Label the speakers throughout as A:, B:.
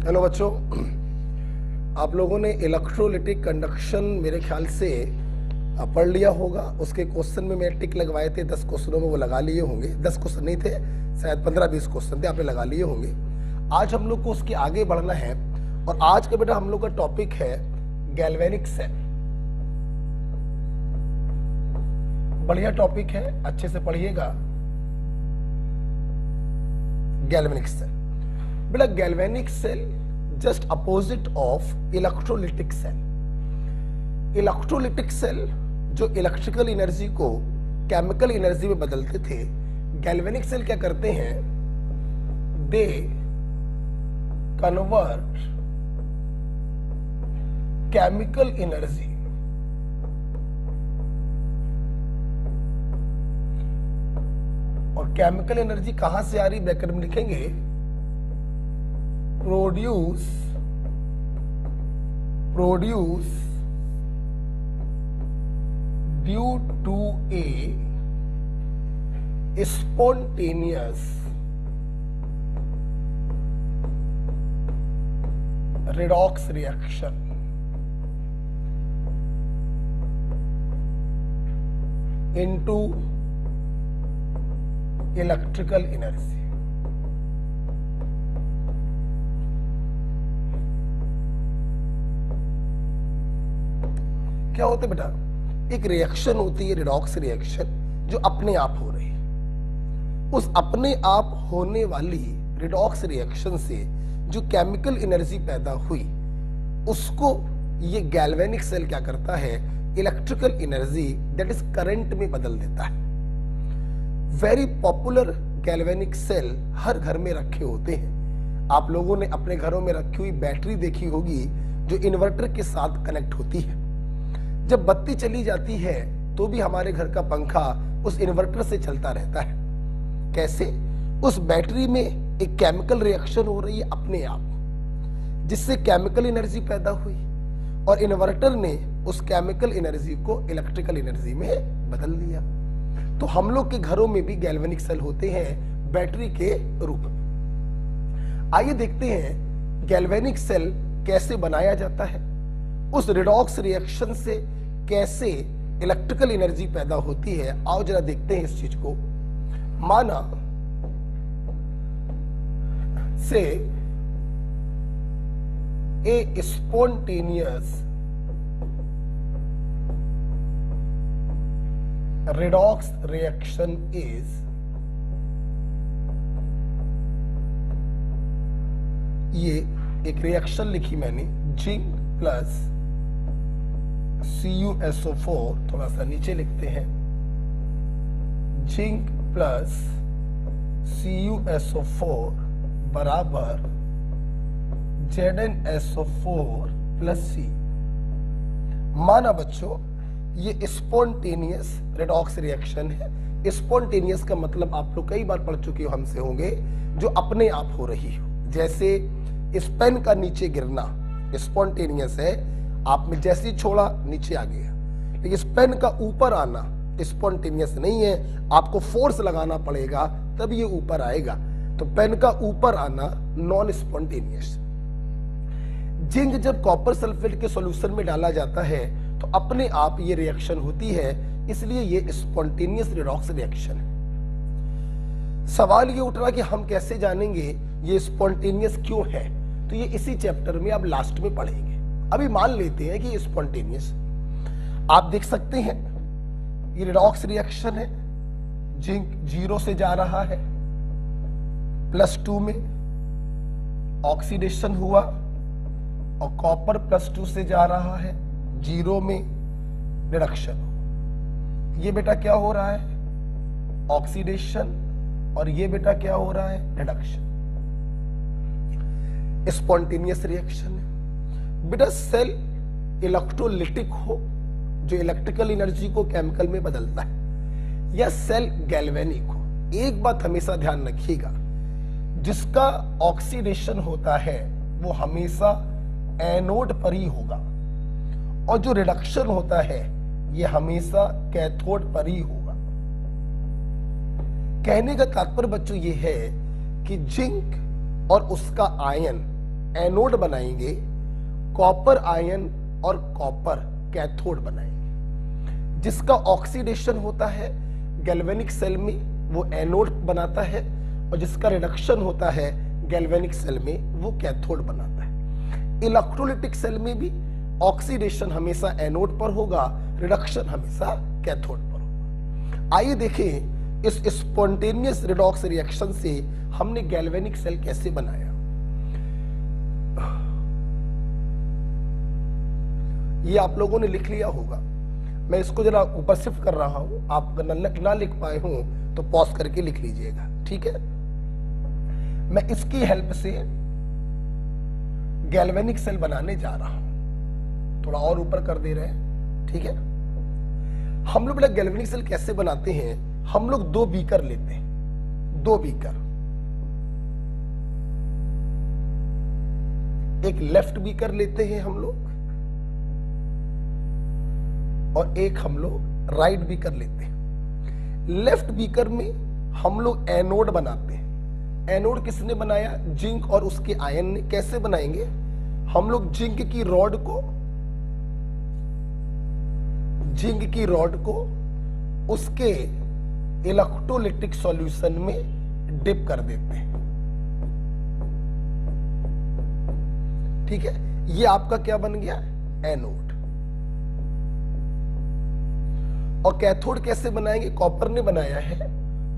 A: Hello बच्चों, आप लोगों ने इलेक्ट्रोलिटिक कंडक्शन मेरे ख्याल से पढ़ लिया होगा। उसके क्वेश्चन में मैं टिक लगवाए थे, 10 क्वेश्चनों में वो लगा लिए होंगे। 10 क्वेश्चन नहीं थे, शायद 15-20 क्वेश्चन थे, आपने लगा लिए होंगे। आज हम लोग को उसके आगे बढ़ना है और आज का बेटा हम लोग का टॉपिक है गैल्वेनिक सेल। बढ़िया टॉपिक है, अच्छे से पढ़िएगा। गैल्वेनिक सेल बेटा, galvanic cell just opposite of electrolytic cell. Electrolytic cell जो इलेक्ट्रिकल एनर्जी को केमिकल एनर्जी में बदलते थे, गैल्वेनिक सेल क्या करते हैं? दे कन्वर्ट केमिकल एनर्जी और केमिकल एनर्जी कहां से आ रही, ब्रैकेट में लिखेंगे produce due to a spontaneous redox reaction into electrical energy। क्या होता है बेटा? एक रिएक्शन होती है रिडॉक्स रिएक्शन, जो अपने आप हो रही है। उस अपने आप होने वाली रिडॉक्स रिएक्शन से जो केमिकल एनर्जी पैदा हुई, उसको ये गैल्वेनिक सेल क्या करता है? Electrical energy that is current में बदल देता है। वेरी पॉपुलर गैल्वेनिक सेल हर घर में रखे होते हैं। आप लोगों ने अपने घरों में रखी हुई बैटरी देखी होगी, जो इन्वर्टर के साथ कनेक्ट होती है। जब बत्ती चली जाती है तो भी हमारे घर का पंखा उस इन्वर्टर से चलता रहता है। कैसे? उस बैटरी में एक केमिकल रिएक्शन हो रही है अपने आप, जिससे केमिकल एनर्जी पैदा हुई और इन्वर्टर ने उस केमिकल एनर्जी को इलेक्ट्रिकल एनर्जी में बदल दिया। तो हम लोग के घरों में भी गैल्वेनिक सेल होते हैं बैटरी के रूप में। आइए देखते हैं गैल्वेनिक सेल कैसे बनाया जाता है, उस रिडॉक्स रिएक्शन से कैसे इलेक्ट्रिकल एनर्जी पैदा होती है। आओ जरा देखते हैं इस चीज को। माना से ए स्पॉन्टेनियस redox reaction is ये एक रिएक्शन लिखी मैंने, जिंक प्लस CuSO4, थोड़ा सा नीचे लिखते हैं, जिंक प्लस CuSO4 बराबर ZnSO4 प्लस C। माना बच्चों ये स्पॉन्टेनियस रिडॉक्स रिएक्शन है। स्पॉन्टेनियस का मतलब आप लोग कई बार पढ़ चुके हो, हमसे होंगे, जो अपने आप हो रही हो। जैसे इस पेन का नीचे गिरना स्पॉन्टेनियस है, आप में जैसे ही छोड़ा नीचे आ गया। लेकिन इस पेन का ऊपर आना स्पॉन्टेनियस नहीं है, आपको फोर्स लगाना पड़ेगा तब ये ऊपर आएगा। तो पेन का ऊपर आना नॉन स्पॉन्टेनियस। जिंक जब कॉपर सल्फेट के सॉल्यूशन में डाला जाता है तो अपने आप ये रिएक्शन होती है, इसलिए ये स्पॉन्टेनियस रिडॉक्स रिएक्शन है। सवाल ये उठ रहा कि हम कैसे जानेंगे ये स्पॉन्टेनियस क्यों है? तो ये इसी चैप्टर में अब लास्ट में पढ़ेंगे। अभी मान लेते हैं कि ये स्पॉन्टेनियस, आप देख सकते हैं ये रिडॉक्स रिएक्शन है। जिंक 0 से जा रहा है, +2 में ऑक्सीडेशन हुआ और कॉपर +2 से जा रहा है, 0 में रिडक्शन। ये बेटा क्या हो रहा है? ऑक्सीडेशन। और ये बेटा क्या हो रहा है? रिडक्शन। स्पॉन्टेनियस रिएक्शन है। बेटा सेल इलेक्ट्रोलिटिक हो, जो इलेक्ट्रिकल एनर्जी को केमिकल में बदलता है, या सेल गैल्वेनिक हो। एक बात हमेशा ध्यान रखिएगा, जिसका ऑक्सीडेशन होता है वो हमेशा एनोड पर ही होगा, और जो रिडक्शन होता है ये हमेशा कैथोड पर ही होगा। कहने का तात्पर्य बच्चों ये है कि जिंक और उसका आयन एनोड बनाएंगे, कॉपर आयन और कॉपर कैथोड बनाएंगे। जिसका ऑक्सीडेशन होता है गैल्वेनिक सेल में वो एनोड बनाता है, और जिसका रिडक्शन होता है गैल्वेनिक सेल में वो कैथोड बनाता है। इलेक्ट्रोलिटिक सेल में भी ऑक्सीडेशन हमेशा एनोड पर होगा, रिडक्शन हमेशा कैथोड पर होगा। आइए देखें इस स्पॉन्टेनियस रिडॉक्स रिएक्शन से हमने गैल्वेनिक सेल कैसे बनाया। ये आप लोगों ने लिख लिया होगा, मैं इसको जरा ऊपर शिफ्ट कर रहा हूं, आप ना लिख पाए हो तो पॉज करके लिख लीजिएगा, ठीक है। मैं इसकी हेल्प से गैल्वेनिक सेल बनाने जा रहा हूं, थोड़ा और ऊपर कर दे रहे हैं, ठीक है। हम लोग गैल्वेनिक सेल कैसे बनाते हैं, हम लोग 2 बीकर लेते हैं, 2 बीकर, एक लेफ्ट बीकर लेते हैं हम लोग और एक हम लोग राइट बीकर लेते हैं। लेफ्ट बीकर में हम लोग एनोड बनाते हैं। एनोड किसने बनाया, जिंक और उसके आयन ने। कैसे बनाएंगे, हम लोग जिंक की रॉड को उसके इलेक्ट्रोलिटिक सॉल्यूशन में डिप कर देते हैं, ठीक है। ये आपका क्या बन गया, एनोड। और कैथोड कैसे बनाएंगे, कॉपर ने बनाया है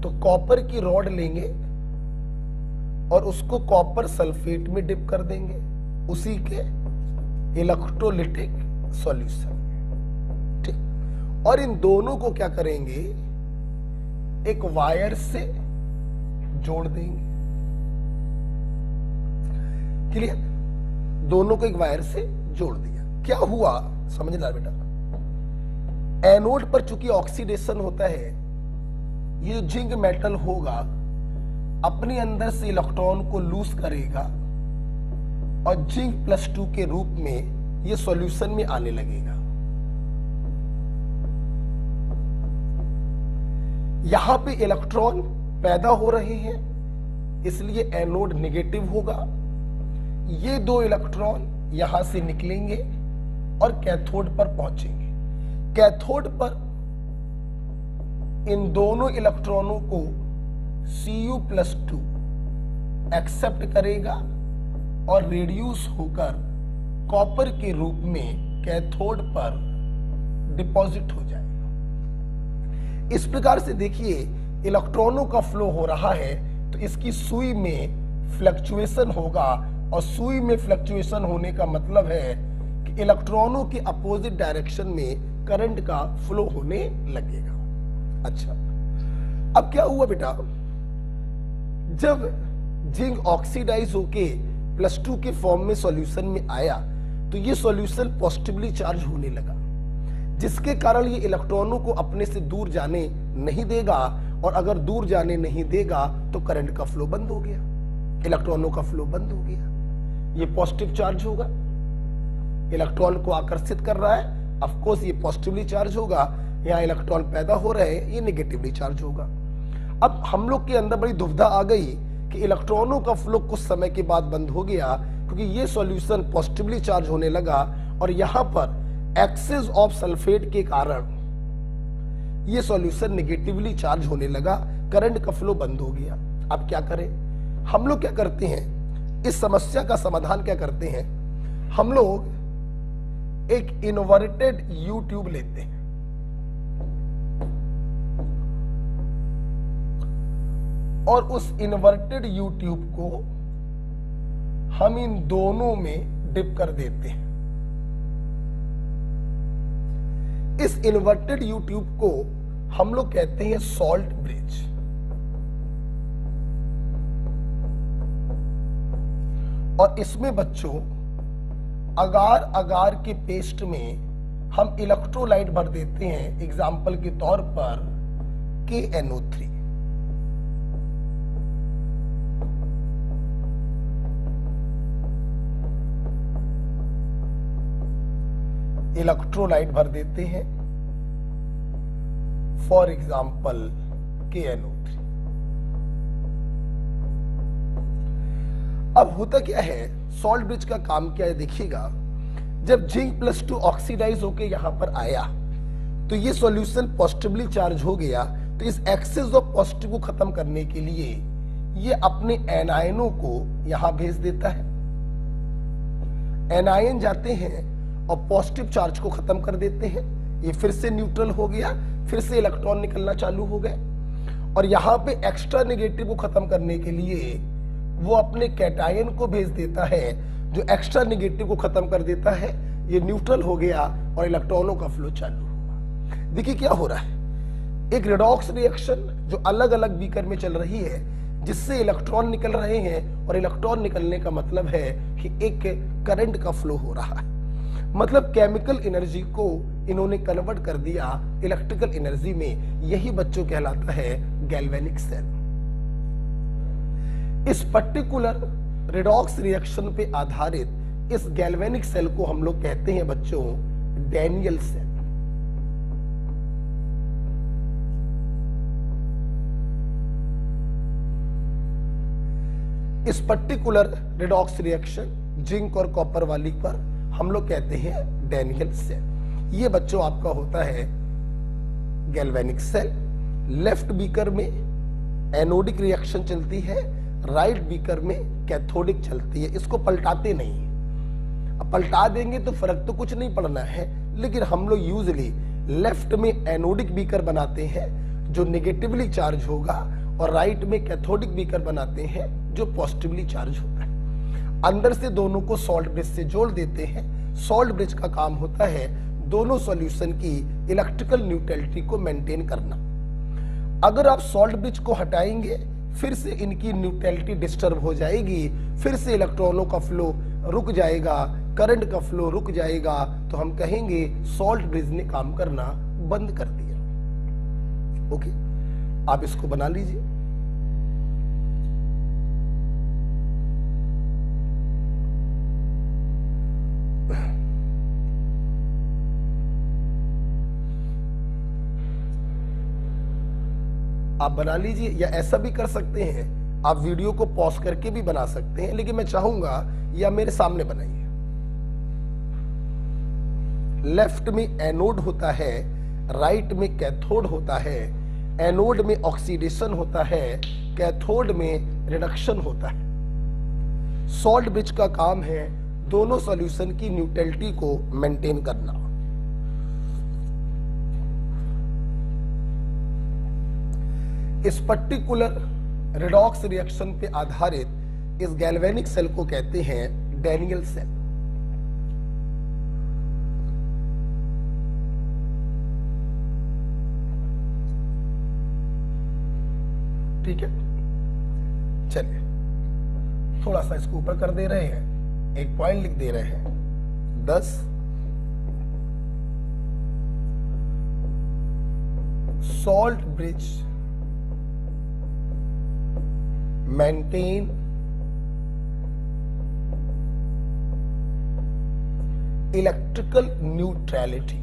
A: तो कॉपर की रॉड लेंगे और उसको कॉपर सल्फेट में डिप कर देंगे उसी के इलेक्ट्रोलिटिक सॉल्यूशन, ठीक। और इन दोनों को क्या करेंगे, एक वायर से जोड़ देंगे, क्लियर। दोनों को एक वायर से जोड़ दिया, क्या हुआ समझना बेटा। एनोड पर चूंकि ऑक्सीडेशन होता है, ये जिंक मेटल होगा अपने अंदर से इलेक्ट्रॉन को लूज करेगा और जिंक +2 के रूप में ये सॉल्यूशन में आने लगेगा। यहां पे इलेक्ट्रॉन पैदा हो रहे हैं, इसलिए एनोड नेगेटिव होगा। ये 2 इलेक्ट्रॉन यहां से निकलेंगे और कैथोड पर पहुंचेंगे। कैथोड पर इन दोनों इलेक्ट्रॉनों को Cu+2 एक्सेप्ट करेगा और रिड्यूस होकर कॉपर के रूप में कैथोड पर डिपॉजिट हो जाएगा। इस प्रकार से देखिए इलेक्ट्रॉनों का फ्लो हो रहा है तो इसकी सुई में फ्लक्चुएशन होगा, और सुई में फ्लक्चुएशन होने का मतलब है कि इलेक्ट्रॉनों के अपोजिट डायरेक्शन में करंट का फ्लो होने लगेगा। अच्छा, अब क्या हुआ बेटा, जब जिंक ऑक्सीडाइज होके +2 के फॉर्म में सॉल्यूशन में आया तो ये सॉल्यूशन पॉजिटिवली चार्ज होने लगा, जिसके कारण ये इलेक्ट्रॉनों को अपने से दूर जाने नहीं देगा, और अगर दूर जाने नहीं देगा तो करंट का फ्लो बंद हो गया, इलेक्ट्रॉनों का फ्लो बंद हो गया। ये पॉजिटिव चार्ज होगा, इलेक्ट्रॉन को आकर्षित कर रहा है, ऑफ कोर्स ये पॉजिटिवली चार्ज होगा। यहाँ इलेक्ट्रॉन पैदा हो रहे हैं, ये नेगेटिवली चार्ज होगा। अब हम लोग के अंदर बड़ी दुविधा आ गई कि इलेक्ट्रॉनों का फ्लो कुछ समय के बाद बंद हो गया, क्योंकि ये सॉल्यूशन पॉजिटिवली चार्ज होने लगा और यहाँ पर एक्सेस ऑफ सल्फेट के कारण ये सॉल्यूशन नेगेटिवली चार्ज होने लगा, करंट का फ्लो बंद हो गया। अब क्या करें, हम लोग क्या करते हैं, इस समस्या का समाधान क्या करते हैं, हम लोग एक इन्वर्टेड यू ट्यूब लेते हैं और उस इन्वर्टेड यू ट्यूब को हम इन दोनों में डिप कर देते हैं। इस इन्वर्टेड यू ट्यूब को हम लोग कहते हैं सॉल्ट ब्रिज। और इसमें बच्चों अगार अगार के पेस्ट में हम इलेक्ट्रोलाइट भर देते हैं, एग्जाम्पल के तौर पर KNO3। इलेक्ट्रोलाइट भर देते हैं, फॉर एग्जाम्पल KNO3। अब होता क्या है, सॉल्ट ब्रिज का काम क्या है देखिएगा, जब जिंक +2 ऑक्सीडाइज होके यहां पर आया तो ये सॉल्यूशन पॉजिटिवली चार्ज हो गया, तो इस एक्सेस ऑफ पॉजिटिव को खत्म करने के लिए ये अपने एनायनों को यहां भेज देता है। एनायन जाते हैं और पॉजिटिव चार्ज को खत्म कर देते हैं, ये फिर से न्यूट्रल हो गया, फिर से इलेक्ट्रॉन निकलना चालू हो गए, और यहां पे एक्स्ट्रा नेगेटिव को खत्म करने के लिए वो अपने कैटायन को भेज देता है, जो एक्स्ट्रा नेगेटिव को खत्म कर देता है, ये न्यूट्रल हो गया और इलेक्ट्रॉनों का फ्लो चालू हुआ। देखिए क्या हो रहा है, एक रेडॉक्स रिएक्शन जो अलग अलग बीकर में चल रही है, जिससे इलेक्ट्रॉन निकल रहे हैं, और इलेक्ट्रॉन निकलने का मतलब है कि एक करंट का फ्लो हो रहा है, मतलब केमिकल एनर्जी को इन्होंने कन्वर्ट कर दिया इलेक्ट्रिकल एनर्जी में। यही बच्चों कहलाता है गैल्वेनिक सेल। इस पर्टिकुलर रेडॉक्स रिएक्शन पे आधारित इस गैल्वेनिक सेल को हम लोग कहते हैं बच्चों डैनियल सेल। इस पर्टिकुलर रेडॉक्स रिएक्शन जिंक और कॉपर वाली पर हम लोग कहते हैं डैनियल सेल। ये बच्चों आपका होता है गैल्वेनिक सेल। लेफ्ट बीकर में एनोडिक रिएक्शन चलती है, राइट बीकर में कैथोडिक चलती है। इसको पलटाते नहीं है, अब पलटा देंगे तो फर्क तो कुछ नहीं पड़ना है, लेकिन हम लोग यूजली लेफ्ट में एनोडिक बीकर बनाते हैं जो नेगेटिवली चार्ज होगा, और राइट में कैथोडिक बीकर बनाते हैं जो पॉजिटिवली चार्ज होता है। अंदर से दोनों को सॉल्ट ब्रिज से जोड़ देते हैं। सॉल्ट ब्रिज का काम होता है दोनों सॉल्यूशन की इलेक्ट्रिकल न्यूट्रलिटी को मेंटेन करना। अगर आप सॉल्ट ब्रिज को हटाएंगे फिर से इनकी न्यूट्रलिटी डिस्टर्ब हो जाएगी, फिर से इलेक्ट्रॉनों का फ्लो रुक जाएगा, करंट का फ्लो रुक जाएगा, तो हम कहेंगे सॉल्ट ब्रिज ने काम करना बंद कर दिया। ओके, आप इसको बना लीजिए। आप बना लीजिए, या ऐसा भी कर सकते हैं, आप वीडियो को पॉज करके भी बना सकते हैं, लेकिन मैं चाहूंगा या मेरे सामने बनाइए। लेफ्ट में एनोड होता है, राइट में कैथोड होता है। एनोड में ऑक्सीडेशन होता है, कैथोड में रिडक्शन होता है। सॉल्ट ब्रिज का काम है दोनों सॉल्यूशन की न्यूट्रलिटी को मेंटेन करना। इस पर्टिकुलर रेडॉक्स रिएक्शन पे आधारित इस गैल्वेनिक सेल को कहते हैं डैनियल सेल। ठीक है, चलिए थोड़ा सा इसको ऊपर कर दे रहे हैं, एक पॉइंट लिख दे रहे हैं 10 salt bridge maintain electrical neutrality.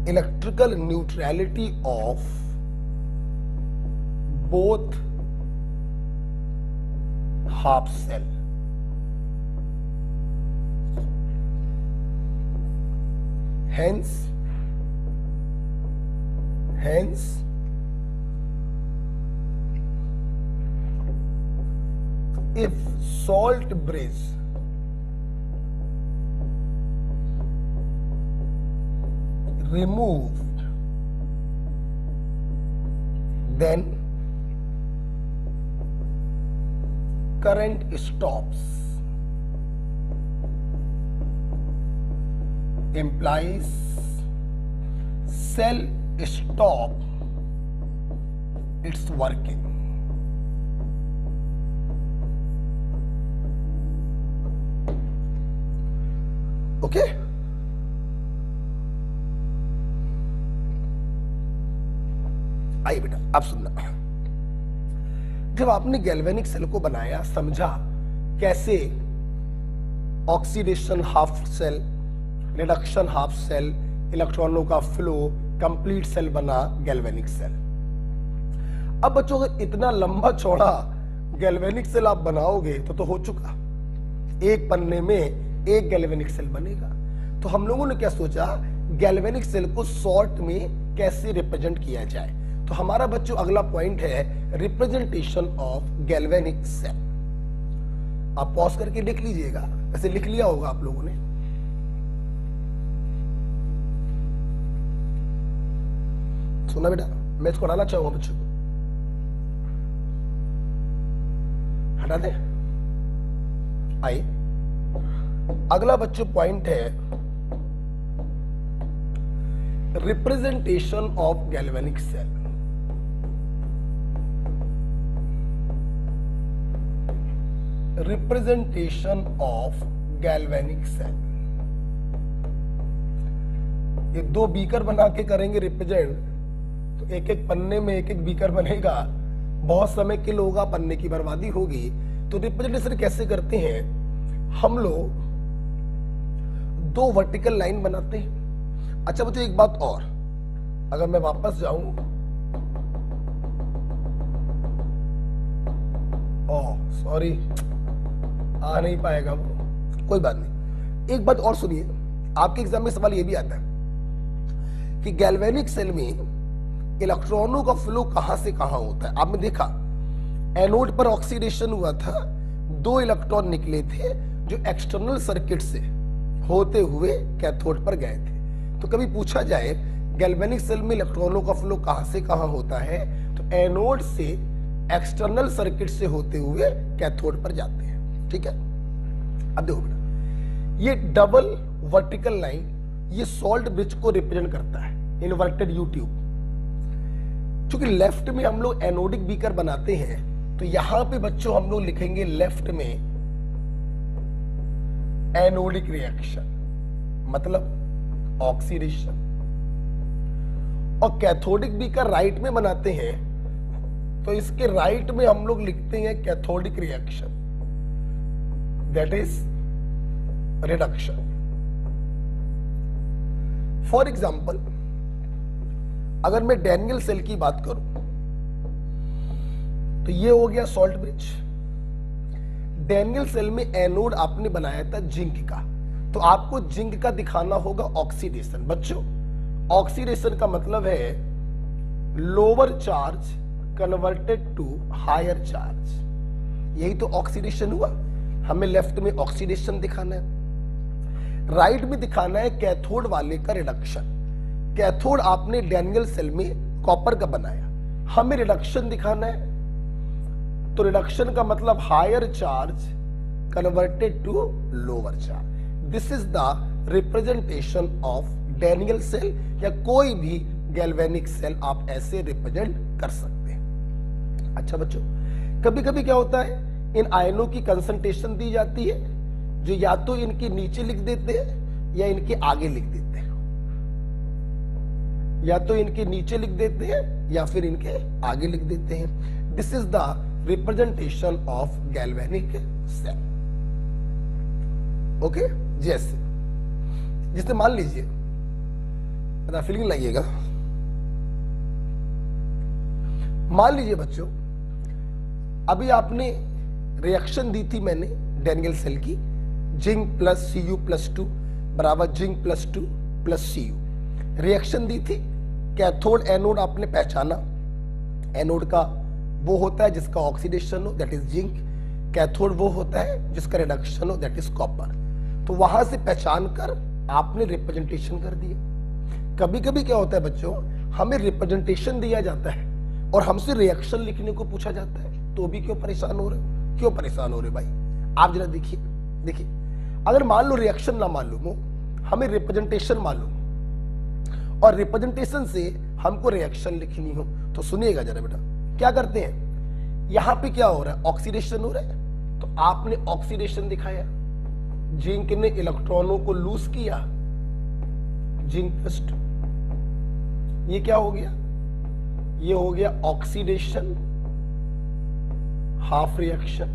A: Electrical neutrality of both half cell. Hence, if salt bridge removed, then current stops. Implies cell stop its working. Okay, आइए बेटा आप सुनना। जब आपने गैल्वेनिक सेल को बनाया, समझा कैसे oxidation half cell, reduction half cell, इलेक्ट्रॉनों का फ्लो, कंप्लीट सेल बना गैल्वेनिक सेल। अब बच्चों अगर इतना लंबा चौड़ा गैल्वेनिक सेल आप बनाओगे तो हो चुका, एक पन्ने में एक गैल्वेनिक सेल बनेगा। तो हम लोगों ने क्या सोचा, गैल्वेनिक सेल को शॉर्ट में कैसे रिप्रेजेंट किया जाए। तो हमारा बच्चों अगला पॉइंट है रिप्रेजेंटेशन ऑफ गैल्वेनिक सेल। आप पॉज करके लिख लीजिएगा, वैसे लिख लिया होगा आप लोगों ने। सुना बेटा, मैं इसको हटाना चाहूंगा बच्चों को, हटा दे। आइए अगला बच्चों पॉइंट है representation of galvanic cell. Representation of galvanic cell, ये दो बीकर बना के करेंगे रिप्रेजेंट, तो एक एक पन्ने में एक एक बीकर बनेगा, बहुत समय के लोग पन्ने की बर्बादी होगी। तो रिप्रेजेंटेशन कैसे करते हैं हम लोग, दो वर्टिकल लाइन बनाते हैं। अच्छा बच्चों एक बात और, अगर मैं वापस जाऊं, ओह सॉरी आ नहीं पाएगा वो, कोई बात नहीं। एक बात और सुनिए, आपके एग्जाम में सवाल ये भी आता है कि गैल्वेनिक सेल में इलेक्ट्रॉनों का फ्लो कहां से कहां होता है। आपने देखा एनोड पर ऑक्सीडेशन हुआ था, दो इलेक्ट्रॉन निकले थे जो एक्सटर्नल सर्किट से होते हुए कैथोड पर गए थे। तो कभी पूछा जाए गैल्वेनिक सेल में इलेक्ट्रॉनों का फ्लो कहां से कहां होता है, तो एनोड से एक्सटर्नल सर्किट से होते हुए कैथोड पर जाते हैं। ठीक है, अब देखो बेटा, ये डबल वर्टिकल लाइन ये सॉल्ट ब्रिज को रिप्रेजेंट करता है, इन्वर्टेड यू ट्यूब। क्योंकि लेफ्ट में हम लोग एनोडिक बीकर बनाते हैं, तो यहां पे बच्चों हम लोग लिखेंगे लेफ्ट में एनोडिक रिएक्शन, मतलब ऑक्सीडेशन। और कैथोडिक बीकर राइट में बनाते हैं, तो इसके राइट में हम लोग लिखते हैं cathodic reaction, that is reduction. For example अगर मैं डैनियल सेल की बात करूं, तो ये हो गया सॉल्ट ब्रिज। डैनियल सेल में एनोड आपने बनाया था जिंक का, तो आपको जिंक का दिखाना होगा ऑक्सीडेशन। बच्चों ऑक्सीडेशन का मतलब है lower charge converted to higher charge, यही तो ऑक्सीडेशन हुआ। हमें लेफ्ट में ऑक्सीडेशन दिखाना है, राइट में दिखाना है कैथोड वाले का रिडक्शन। कैथोड आपने डैनियल सेल में कॉपर का बनाया, हमें रिडक्शन दिखाना है, तो रिडक्शन का मतलब higher charge converted to lower charge. This is the representation of Daniell cell, या कोई भी गैल्वेनिक सेल आप ऐसे रिप्रेजेंट कर सकते हैं। अच्छा बच्चों, कभी कभी क्या होता है, इन आयनों की कंसंट्रेशन दी जाती है, जो या तो इनके नीचे लिख देते हैं या इनके आगे लिख देते हैं, या तो इनके नीचे लिख देते हैं या फिर इनके आगे लिख देते हैं। This is the representation of galvanic cell. Okay, जैसे मान लीजिए, पता फीलिंग लाइएगा, मान लीजिए बच्चों अभी आपने रिएक्शन दी थी मैंने डैनियल सेल की, जिंक प्लस Cu+2 बराबर जिंक +2 प्लस Cu। रिएक्शन दी थी, कैथोड एनोड आपने पहचाना, एनोड का वो होता है जिसका ऑक्सीडेशन हो, दैट इज जिंक। कैथोड वो होता है जिसका रिडक्शन हो, दैट इज कॉपर। तो वहां से पहचान कर आपने रिप्रेजेंटेशन कर दिया। कभी कभी क्या होता है बच्चों, हमें रिप्रेजेंटेशन दिया जाता है और हमसे रिएक्शन लिखने को पूछा जाता है, तो भी क्यों परेशान हो रहे, क्यों परेशान हो रहे भाई? आप जरा देखिए, अगर मान लो रिएक्शन ना मालूम हो, हमें रिप्रेजेंटेशन मालूम, और रिप्रेजेंटेशन से हमको रिएक्शन लिखनी हो, तो सुनिएगा जरा बेटा, क्या करते हैं, यहां पे क्या हो रहा है, ऑक्सीडेशन हो रहा है, तो आपने ऑक्सीडेशन दिखाया, जिंक ने इलेक्ट्रॉनों को लूज किया, जिंक +2, ये क्या हो गया, ये हो गया oxidation half reaction,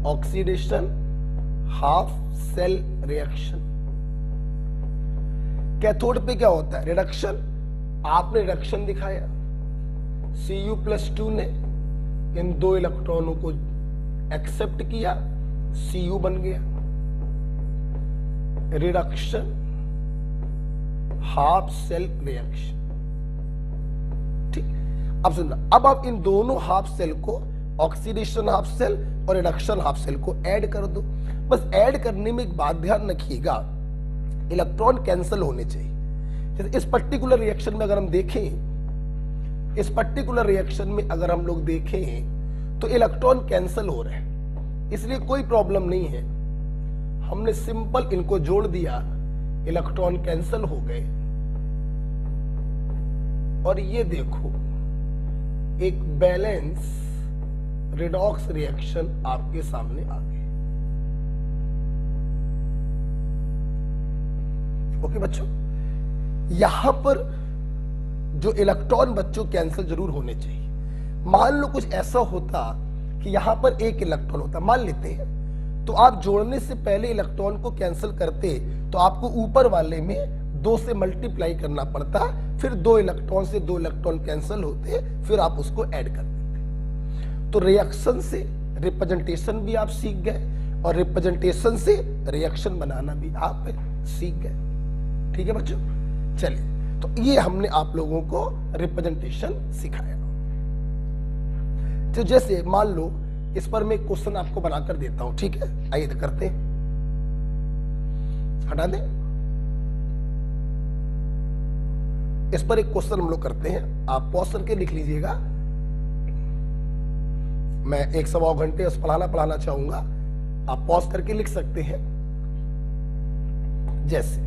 A: oxidation half cell reaction. Cathode पे क्या होता है? रिडक्शन। आपने रिडक्शन दिखाया, Cu+2 ने इन 2 इलेक्ट्रॉनों को एक्सेप्ट किया, Cu बन गया। Reduction, half cell reaction. ठीक, अब सुनना, अब आप इन दोनों हाफ सेल को, ऑक्सीडेशन हाफ सेल और रिडक्शन हाफ सेल को ऐड कर दो। बस ऐड करने में एक बात ध्यान रखिएगा, इलेक्ट्रॉन कैंसिल होने चाहिए। जैसे इस पर्टिकुलर रिएक्शन में अगर हम देखें, इस पर्टिकुलर रिएक्शन में अगर हम लोग देखें तो इलेक्ट्रॉन कैंसिल हो रहे हैं, इसलिए कोई प्रॉब्लम नहीं है। हमने सिंपल इनको जोड़ दिया, इलेक्ट्रॉन कैंसिल हो गए, और ये देखो एक बैलेंस रिडॉक्स रिएक्शन आपके सामने आ गई। ओके बच्चों, यहां पर जो इलेक्ट्रॉन बच्चों कैंसिल जरूर होने चाहिए। मान लो कुछ ऐसा होता कि यहां पर एक इलेक्ट्रॉन होता, मान लेते हैं, तो आप जोड़ने से पहले इलेक्ट्रॉन को कैंसिल करते तो आपको ऊपर वाले में 2 से मल्टीप्लाई करना पड़ता, फिर 2 इलेक्ट्रॉन से 2 इलेक्ट्रॉन कैंसिल होते, फिर आप उसको ऐड कर देते। तो रिएक्शन से रिप्रेजेंटेशन भी आप सीख गए, और रिप्रेजेंटेशन से रिएक्शन बनाना भी आप सीख गए। ठीक है बच्चों, चलिए, तो ये हमने आप लोगों को रिप्रेजेंटेशन सिखाया। तो जैसे मान लो इस पर मैं क्वेश्चन आपको बनाकर देता हूं, ठीक है? आइए तो करते हैं, हटा दें। इस पर एक क्वेश्चन हम लोग करते हैं, आप पॉज करके लिख लीजिएगा। मैं 1-1.25 घंटे उस पढ़ाना चाहूंगा, आप पॉज करके लिख सकते हैं। जैसे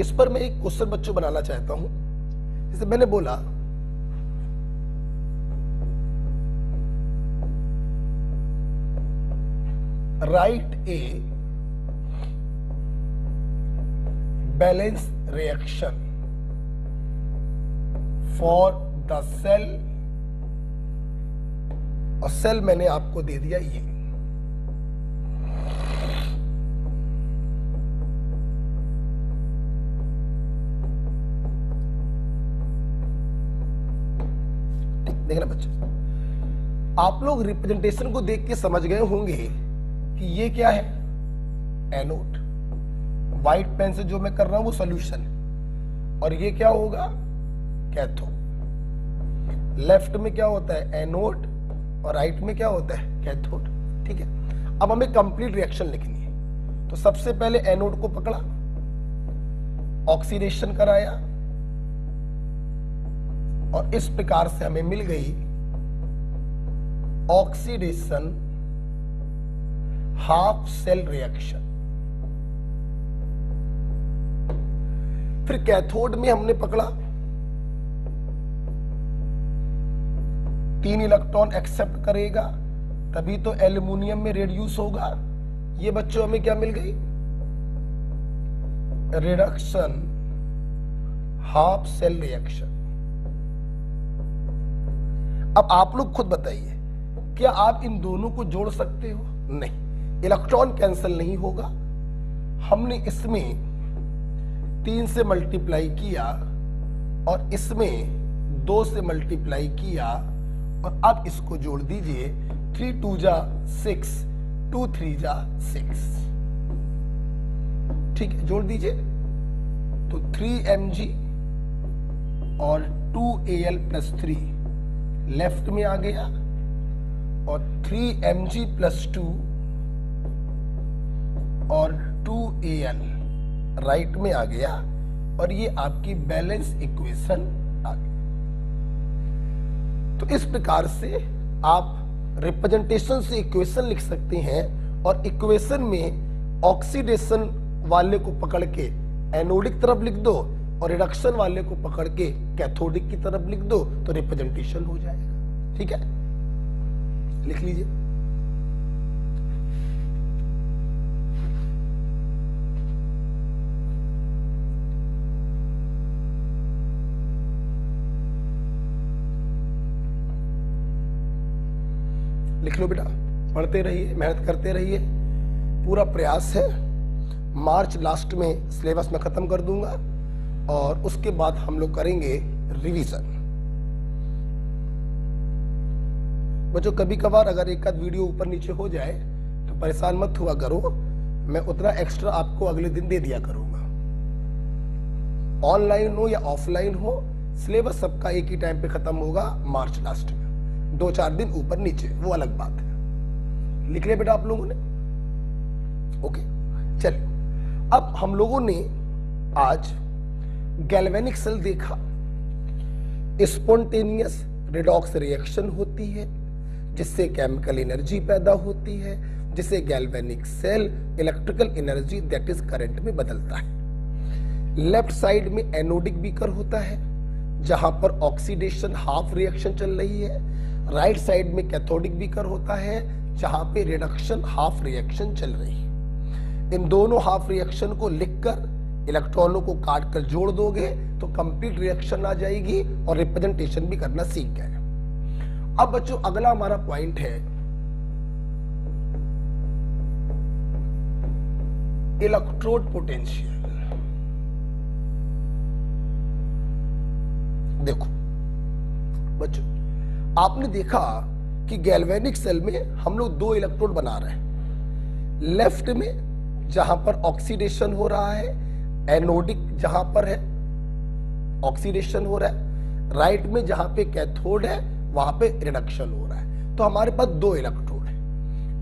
A: इस पर मैं एक क्वेश्चन बच्चों बनाना चाहता हूं, जैसे मैंने बोला write a balance reaction for the cell, और सेल मैंने आपको दे दिया ये। देखना बच्चों, आप लोग रिप्रेजेंटेशन को देख के समझ गए होंगे कि ये क्या है, एनोड। व्हाइट पेन से जो मैं कर रहा हूं वो सॉल्यूशन है, और ये क्या होगा, कैथोड। लेफ्ट में क्या होता है, एनोड, और राइट में क्या होता है, कैथोड। ठीक है, अब हमें कंप्लीट रिएक्शन लिखनी है। तो सबसे पहले एनोड को पकड़ा, ऑक्सीडेशन कराया, और इस प्रकार से हमें मिल गई ऑक्सीडेशन हाफ सेल रिएक्शन। फिर कैथोड में हमने पकड़ा, 3 इलेक्ट्रॉन एक्सेप्ट करेगा, तभी तो एल्युमिनियम में रेड्यूस होगा। ये बच्चों हमें क्या मिल गई, रिडक्शन हाफ सेल रिएक्शन। अब आप लोग खुद बताइए, क्या आप इन दोनों को जोड़ सकते हो? नहीं, इलेक्ट्रॉन कैंसिल नहीं होगा। हमने इसमें 3 से मल्टीप्लाई किया, और इसमें 2 से मल्टीप्लाई किया, और अब इसको जोड़ दीजिए, 3 2 जा 6, 2 3 जा 6। ठीक है, जोड़ दीजिए, तो 3 Mg और 2Al+3 लेफ्ट में आ गया, और 3 Mg+2 और 2Al राइट में आ गया, और ये आपकी बैलेंस इक्वेशन आ गई। तो इस प्रकार से आप रिप्रेजेंटेशन से इक्वेशन लिख सकते हैं, और इक्वेशन में ऑक्सीडेशन वाले को पकड़ के एनोडिक तरफ लिख दो, और रिडक्शन वाले को पकड़ के कैथोडिक की तरफ लिख दो, तो रिप्रेजेंटेशन हो जाएगा। ठीक है, लिख लीजिए। लिख लो बेटा, पढ़ते रहिए, मेहनत करते रहिए, पूरा प्रयास है। मार्च लास्ट में सिलेबस में खत्म कर दूंगा। और उसके बाद हम लोग करेंगे रिवीजन। बच्चों कभी कभार अगर एक आध वीडियो ऊपर नीचे हो जाए तो परेशान मत हुआ करो, मैं उतना एक्स्ट्रा आपको अगले दिन दे दिया करूंगा। ऑनलाइन हो या ऑफलाइन हो, सिलेबस सबका एक ही टाइम पे खत्म होगा, मार्च लास्ट में। 2-4 दिन ऊपर नीचे वो अलग बात है। लिख लिया बेटा आप लोगों ने? ओके, चलिए अब हम लोगों ने आज गैल्वेनिक सेल देखा। स्पॉन्टेनियस रिडॉक्स रिएक्शन होती है जिससे केमिकल एनर्जी पैदा होती है, जिसे galvanic cell electrical energy that is current में बदलता है। लेफ्ट साइड में एनोडिक बीकर होता है जहां पर ऑक्सीडेशन हाफ रिएक्शन चल रही है। राइट साइड में कैथोडिक बीकर होता है जहां पे रिडक्शन हाफ रिएक्शन चल रही है। इन दोनों हाफ रिएक्शन को लिखकर इलेक्ट्रॉनों को काट कर जोड़ दोगे तो कंप्लीट रिएक्शन आ जाएगी और रिप्रेजेंटेशन भी करना सीख गए। अब बच्चों अगला हमारा पॉइंट है इलेक्ट्रोड पोटेंशियल। देखो बच्चों, आपने देखा कि गैल्वेनिक सेल में हम लोग 2 इलेक्ट्रोड बना रहे हैं। लेफ्ट में जहां पर ऑक्सीडेशन हो रहा है, एनोडिक जहां पर है ऑक्सीडेशन हो रहा है, राइट में जहां पे कैथोड है वहां पे रिडक्शन हो रहा है। तो हमारे पास 2 इलेक्ट्रोड है।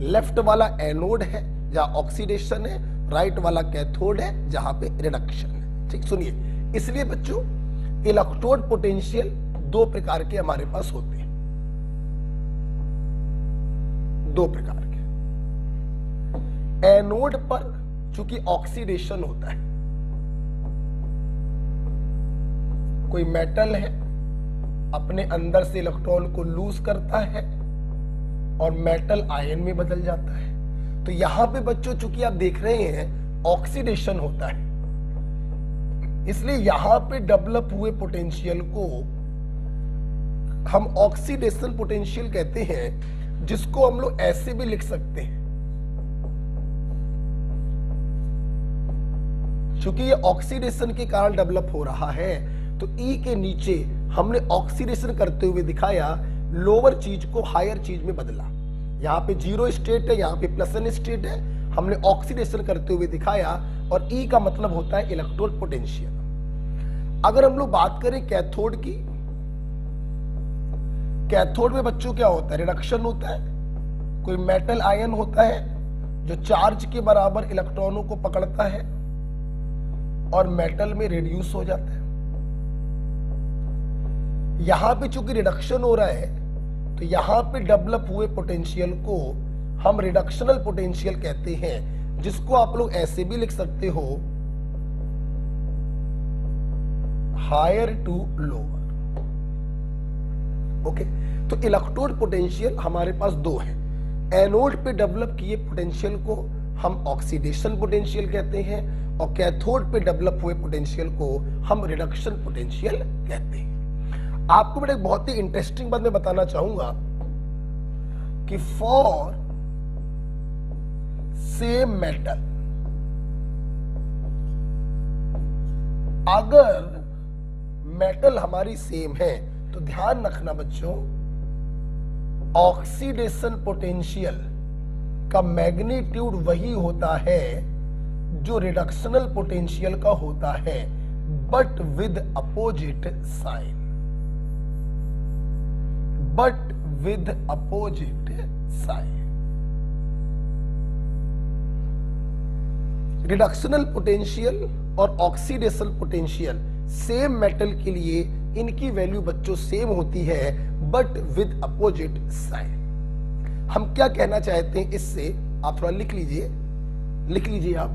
A: लेफ्ट वाला एनोड है जहां ऑक्सीडेशन है, राइट वाला कैथोड है जहां पे रिडक्शन है। ठीक, सुनिए, इसलिए बच्चों इलेक्ट्रोड पोटेंशियल 2 प्रकार के हमारे पास होते हैं, 2 प्रकार के। एनोड पर चूंकि ऑक्सीडेशन होता है, कोई मेटल है अपने अंदर से इलेक्ट्रॉन को लूज करता है और मेटल आयन में बदल जाता है। तो यहां पे बच्चों चूंकि आप देख रहे हैं ऑक्सीडेशन होता है, इसलिए यहां पे डेवलप हुए पोटेंशियल को हम ऑक्सीडेशन पोटेंशियल कहते हैं, जिसको हम लोग ऐसे भी लिख सकते हैं। चूंकि ये ऑक्सीडेशन के कारण डेवलप हो रहा है तो ई के नीचे हमने ऑक्सीडेशन करते हुए दिखाया, लोअर चीज को हायर चीज में बदला। यहाँ पे 0 स्टेट है, यहाँ पे +n स्टेट है, हमने ऑक्सीडेशन करते हुए दिखाया। और ई का मतलब होता है इलेक्ट्रोड पोटेंशियल। अगर हम लोग बात करें कैथोड की, कैथोड में बच्चों क्या होता है? रिडक्शन होता है। कोई मेटल आयन होता है जो चार्ज के बराबर इलेक्ट्रॉनों को पकड़ता है और मेटल में रिड्यूस हो जाता है। यहां पे चूंकि रिडक्शन हो रहा है तो यहां पे डेवलप हुए पोटेंशियल को हम रिडक्शनल पोटेंशियल कहते हैं, जिसको आप लोग ऐसे भी लिख सकते हो, हायर टू लोअर। ओके, तो इलेक्ट्रोड पोटेंशियल हमारे पास 2 है। एनोड पे डेवलप किए पोटेंशियल को हम ऑक्सीडेशन पोटेंशियल कहते हैं और कैथोड पे डेवलप हुए पोटेंशियल को हम रिडक्शन पोटेंशियल कहते हैं। आपको बेटा एक बहुत ही इंटरेस्टिंग बात मैं बताना चाहूंगा कि फॉर सेम मेटल, अगर मेटल हमारी सेम है तो ध्यान रखना बच्चों, ऑक्सीडेशन पोटेंशियल का मैग्नीट्यूड वही होता है जो रिडक्शनल पोटेंशियल का होता है, but with opposite sign, but with opposite sign. Reductional potential और ऑक्सीडेशन पोटेंशियल सेम मेटल के लिए इनकी वैल्यू बच्चों सेम होती है, बट विद अपोजिट साइन। हम क्या कहना चाहते हैं इससे, आप थोड़ा लिख लीजिए, लिख लीजिए आप,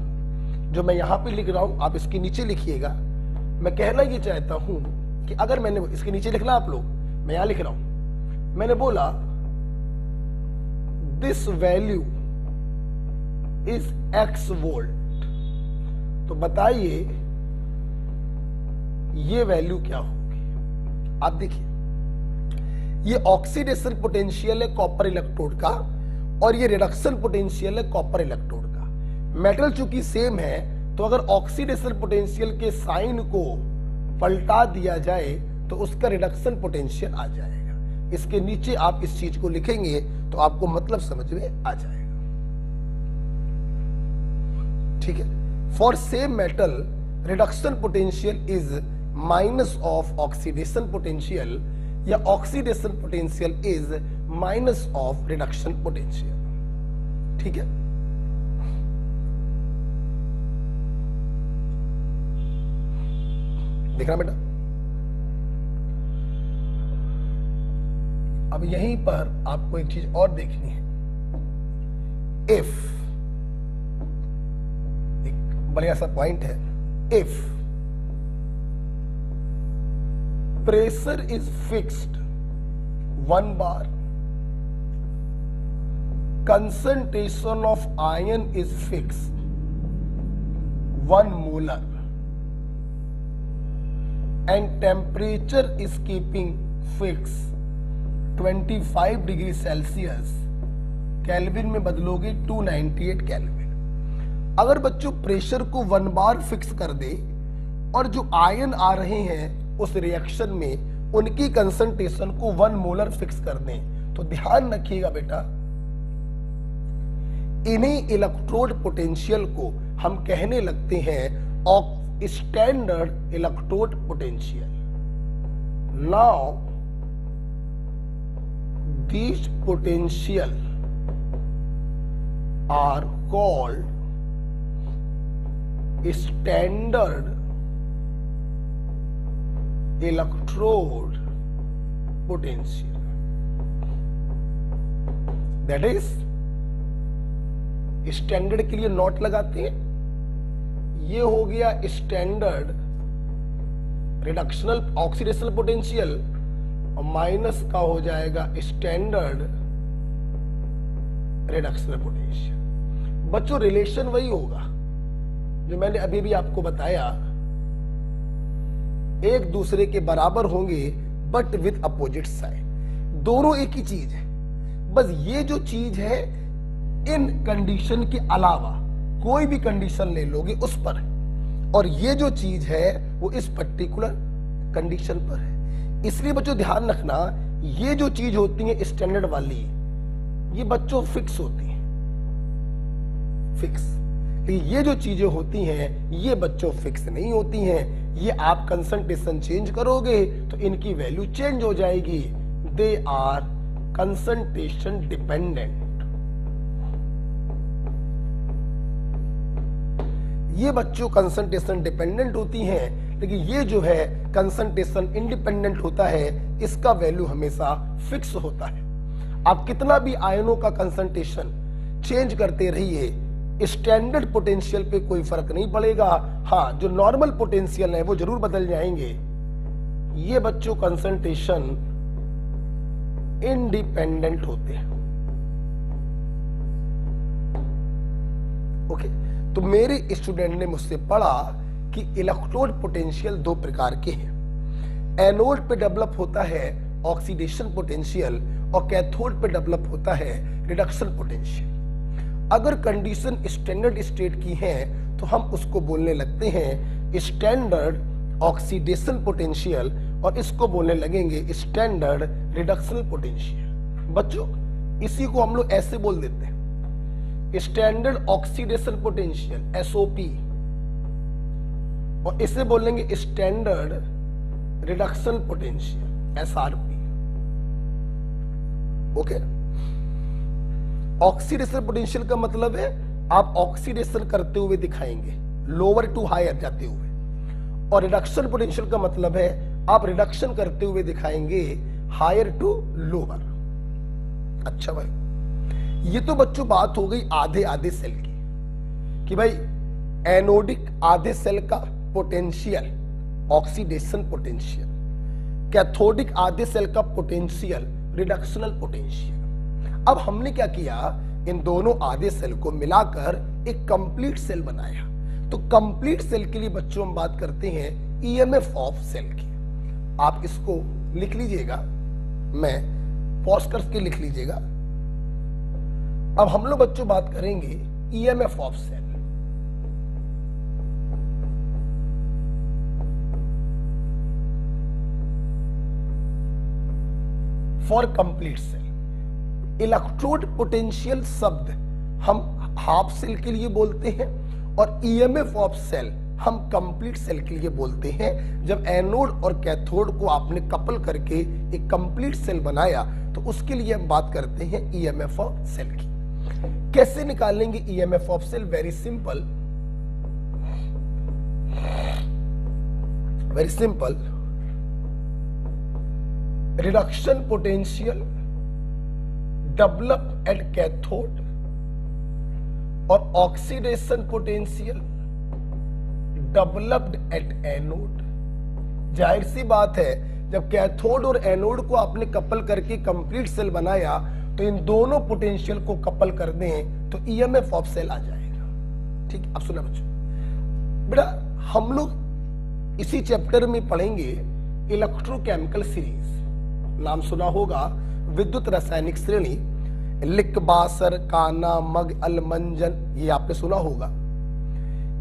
A: जो मैं यहां पे लिख रहा हूं आप इसके नीचे लिखिएगा। मैं कहना ये चाहता हूं कि अगर मैंने इसके नीचे लिखना आप लोग, मैं यहां लिख रहा हूं, मैंने बोला this value is x volt, तो बताइए ये वैल्यू क्या होगी। आप देखिए, ये ऑक्सीडेशन पोटेंशियल है कॉपर इलेक्ट्रोड का और ये रिडक्शन पोटेंशियल है कॉपर इलेक्ट्रोड का। मेटल चूंकि सेम है तो अगर ऑक्सीडेशन पोटेंशियल के साइन को पलटा दिया जाए तो उसका रिडक्शन पोटेंशियल आ जाएगा। इसके नीचे आप इस चीज को लिखेंगे तो आपको मतलब समझ में आ जाएगा। ठीक है। For same metal reduction potential is minus of oxidation potential या oxidation potential is minus of reduction potential. ठीक है। देखना बेटा, अब यहीं पर आपको एक चीज और देखनी है। इफ, एक बढ़िया सा पॉइंट है, if pressure is fixed 1 bar, concentration of ion is fixed 1 molar, and temperature is keeping fixed 25 degree Celsius, kelvin में बदलोगे 298 केल्विन। अगर बच्चों प्रेशर को 1 बार फिक्स कर दे और जो आयन आ रहे हैं उस रिएक्शन में उनकी कंसंट्रेशन को 1 मोलर फिक्स कर दें, तो ध्यान रखिएगा बेटा, इन्हीं इलेक्ट्रोड पोटेंशियल को हम कहने लगते हैं standard electrode potential. Now these potential are called standard electrode potential, that is standard के लिए नोट लगाते हैं। ये हो गया स्टैंडर्ड रिडक्शनल ऑक्सीडेशनल पोटेंशियल और माइनस का हो जाएगा स्टैंडर्ड रिडक्शनल पोटेंशियल। बच्चों रिलेशन वही होगा जो मैंने अभी भी आपको बताया, एक दूसरे के बराबर होंगे बट विद अपोजिट साइड। दोनों एक ही चीज है, बस ये जो चीज है इन कंडीशन के अलावा कोई भी कंडीशन ले लोगे उस पर है, और ये जो चीज है वो इस पर्टिकुलर कंडीशन पर है। इसलिए बच्चों ध्यान रखना, ये जो चीज होती है स्टैंडर्ड वाली, ये बच्चों फिक्स होती है, फिक्स। ये जो चीजें होती हैं ये बच्चों फिक्स नहीं होती हैं। ये आप कंसंट्रेशन चेंज करोगे तो इनकी वैल्यू चेंज हो जाएगी। They are concentration dependent. ये बच्चों कंसंट्रेशन डिपेंडेंट होती हैं, लेकिन ये जो है कंसंट्रेशन इंडिपेंडेंट होता है, इसका वैल्यू हमेशा फिक्स होता है। आप कितना भी आयनों का कंसंट्रेशन चेंज करते रहिए, स्टैंडर्ड पोटेंशियल पे कोई फर्क नहीं पड़ेगा। हाँ, जो नॉर्मल पोटेंशियल है वो जरूर बदल जाएंगे। ये बच्चों कंसंट्रेशन इंडिपेंडेंट होते हैं। ओके, तो मेरे स्टूडेंट ने मुझसे पढ़ा कि इलेक्ट्रोड पोटेंशियल 2 प्रकार के हैं। एनोड पे डेवलप होता है ऑक्सीडेशन पोटेंशियल और कैथोड पे डेवलप होता है रिडक्शन पोटेंशियल। अगर कंडीशन स्टैंडर्ड स्टेट की है तो हम उसको बोलने लगते हैं स्टैंडर्ड ऑक्सीडेशन पोटेंशियल और इसको बोलने लगेंगे स्टैंडर्ड रिडक्शन पोटेंशियल। बच्चों इसी को हम लोग ऐसे बोल देते हैं, स्टैंडर्ड ऑक्सीडेशन पोटेंशियल एसओपी, और इसे बोलेंगे standard reduction potential SRP. Okay, oxidation potential का मतलब है आप ऑक्सीडेशन करते हुए दिखाएंगे, लोअर टू हायर जाते हुए, और रिडक्शन पोटेंशियल का मतलब है आप रिडक्शन करते हुए दिखाएंगे हायर टू लोअर। अच्छा भाई, ये तो बच्चों बात हो गई आधे आधे सेल की, कि भाई एनोडिक आधे सेल का पोटेंशियल ऑक्सीडेशन पोटेंशियल, कैथोडिक आधे सेल का पोटेंशियल रिडक्शनल पोटेंशियल। अब हमने क्या किया, इन दोनों आधे सेल को मिलाकर एक कंप्लीट सेल बनाया। तो कंप्लीट सेल के लिए बच्चों हम बात करते हैं ईएमएफ ऑफ सेल की। आप इसको लिख लीजिएगा, मैं पॉज करके लिख लीजिएगा। अब हम लोग बच्चों बात करेंगे EMF of cell. For complete cell. Electrode potential शब्द हम हाफ सेल के लिए बोलते हैं और ईएमएफ ऑफ सेल हम कंप्लीट सेल के लिए बोलते हैं। जब एनोड और कैथोड को आपने कपल करके एक कंप्लीट सेल बनाया तो उसके लिए हम बात करते हैं ईएमएफ ऑफ सेल की। कैसे निकालेंगे EMF of cell? Very simple, very simple. Reduction potential develop at cathode और oxidation potential developed at anode. जाहिर सी बात है, जब कैथोड और एनोड को आपने कपल करके कंप्लीट सेल बनाया तो इन दोनों पोटेंशियल को कपल कर दें तो ईएमएफ ऑफ सेल आ जाएगा। ठीक, अब सुना बच्चों, बेटा हम लोग इसी चैप्टर में पढ़ेंगे इलेक्ट्रोकेमिकल सीरीज। नाम सुना होगा, विद्युत रासायनिक श्रेणी, लिक, बासर, काना, मग, अलमंजन, ये आपने सुना होगा।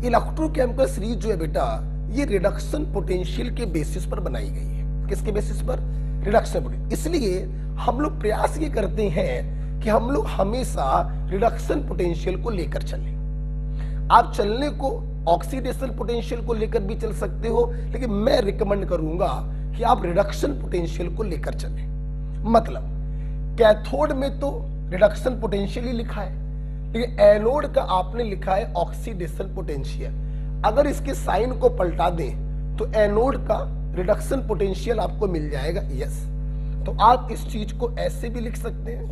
A: इलेक्ट्रोकेमिकल सीरीज जो है बेटा, ये रिडक्शन पोटेंशियल के बेसिस पर बनाई गई है। किसके बेसिस पर? Reduction potential. इसलिए हम लोग प्रयास ये करते हैं कि हम लोग हमेशा रिडक्शन पोटेंशियल को लेकर चलें। आप चलने को ऑक्सीडेशन पोटेंशियल को लेकर भी चल सकते हो, लेकिन मैं रिकमेंड करूंगा कि आप रिडक्शन पोटेंशियल को लेकर चलें। मतलब कैथोड में तो रिडक्शन पोटेंशियल ही लिखा है, लेकिन एनोड का आपने लिखा है ऑक्सीडेशन पोटेंशियल। अगर इसके साइन को पलटा दें तो एनोड का रिडक्शन पोटेंशियल आपको मिल जाएगा। यस, तो आप इस चीज को ऐसे भी लिख सकते हैं,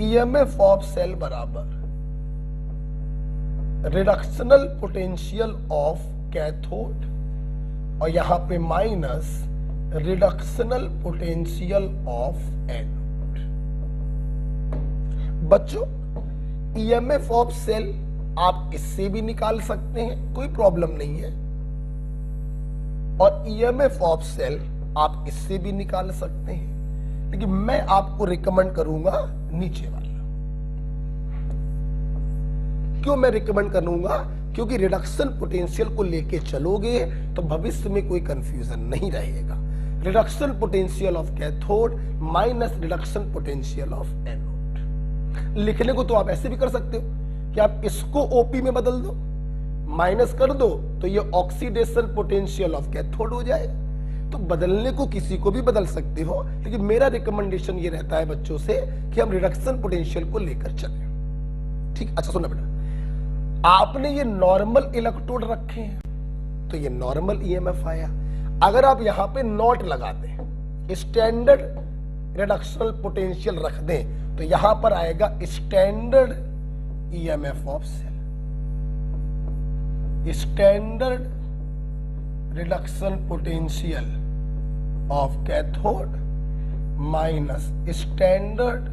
A: ईएमएफ ऑफ सेल बराबर रिडक्शनल पोटेंशियल ऑफ कैथोड और यहां पे minus reductional potential of anode. बच्चों, ईएमएफ ऑफ सेल आप इससे भी निकाल सकते हैं, कोई प्रॉब्लम नहीं है, और ईएमएफ ऑफ सेल आप इससे भी निकाल सकते हैं, लेकिन मैं आपको रिकमेंड करूंगा नीचे वाला। क्यों मैं रिकमेंड करूंगा? क्योंकि रिडक्शन पोटेंशियल को लेके चलोगे तो भविष्य में कोई कंफ्यूजन नहीं रहेगा। Reduction potential of cathode minus reduction potential of anode. लिखने को तो आप ऐसे भी कर सकते हो कि आप इसको ओपी में बदल दो, माइनस कर दो तो ये ऑक्सीडेशन पोटेंशियल ऑफ कैथोड हो जाएगा। तो बदलने को किसी को भी बदल सकते हो, लेकिन मेरा रिकमेंडेशन ये रहता है बच्चों से कि हम रिडक्शन पोटेंशियल को लेकर चलें। ठीक, अच्छा सुना बेटा, आपने ये नॉर्मल इलेक्ट्रोड रखे हैं तो ये नॉर्मल ईएमएफ आया। अगर आप यहां पे नॉट लगा दें, स्टैंडर्ड रिडक्शनल पोटेंशियल रख दें, तो यहां पर आएगा standard EMF of cell, standard reduction potential of cathode minus standard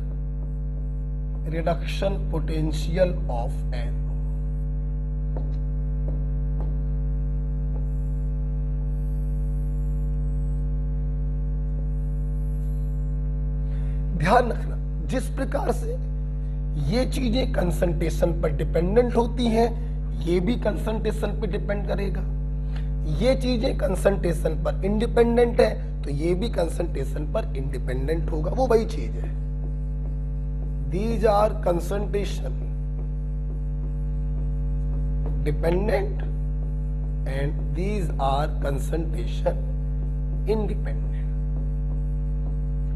A: reduction potential of anode. ध्यान रखना, जिस प्रकार से ये चीजें कंसंट्रेशन पर डिपेंडेंट होती हैं, ये भी कंसंट्रेशन पर डिपेंड करेगा। ये चीजें कंसंट्रेशन पर इंडिपेंडेंट है तो ये भी कंसंट्रेशन पर इंडिपेंडेंट होगा। वो वही चीज है, these are concentration dependent and these are concentration independent.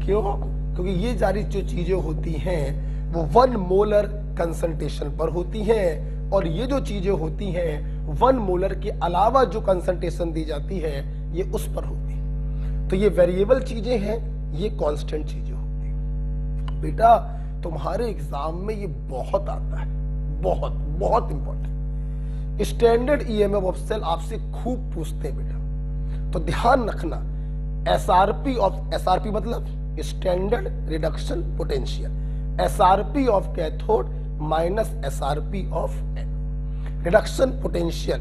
A: क्यों? क्योंकि ये सारी जो चीजें होती हैं वो 1 मोलर कंसंट्रेशन पर होती हैं, और ये जो चीजें होती हैं 1 मोलर के अलावा जो कंसंट्रेशन दी जाती है ये उस पर होती है। तो ये वेरिएबल चीजें हैं, ये कांस्टेंट चीजें होती हैं। बेटा तुम्हारे एग्जाम में ये बहुत आता है, बहुत बहुत important. Standard EMF of cell आपसे खूब पूछते हैं बेटा, तो ध्यान रखना। एसआरपी ऑफ, एसआरपी मतलब standard reduction potential, SRP of cathode minus SRP of anode. Reduction potential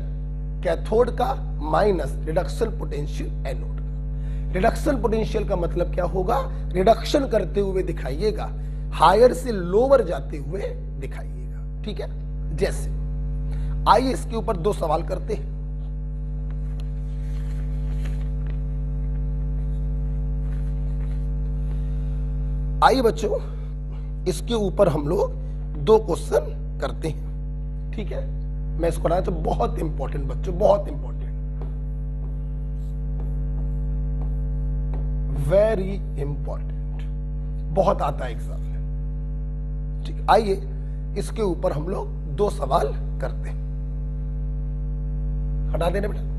A: cathode का माइनस रिडक्शन पोटेंशियल एनोड का। रिडक्शन पोटेंशियल का मतलब क्या होगा? रिडक्शन करते हुए दिखाइएगा, हायर से लोअर जाते हुए दिखाइएगा। ठीक है, जैसे आइए इसके ऊपर 2 सवाल करते हैं। आइए बच्चों, इसके ऊपर हम लोग 2 क्वेश्चन करते हैं, ठीक है। मैं इसको ना, तो बहुत इंपॉर्टेंट बच्चों, बहुत इंपॉर्टेंट, वेरी इंपॉर्टेंट, बहुत आता है एग्जाम में, ठीक। आइए इसके ऊपर हम लोग 2 सवाल करते हैं। हटा देना बेटा।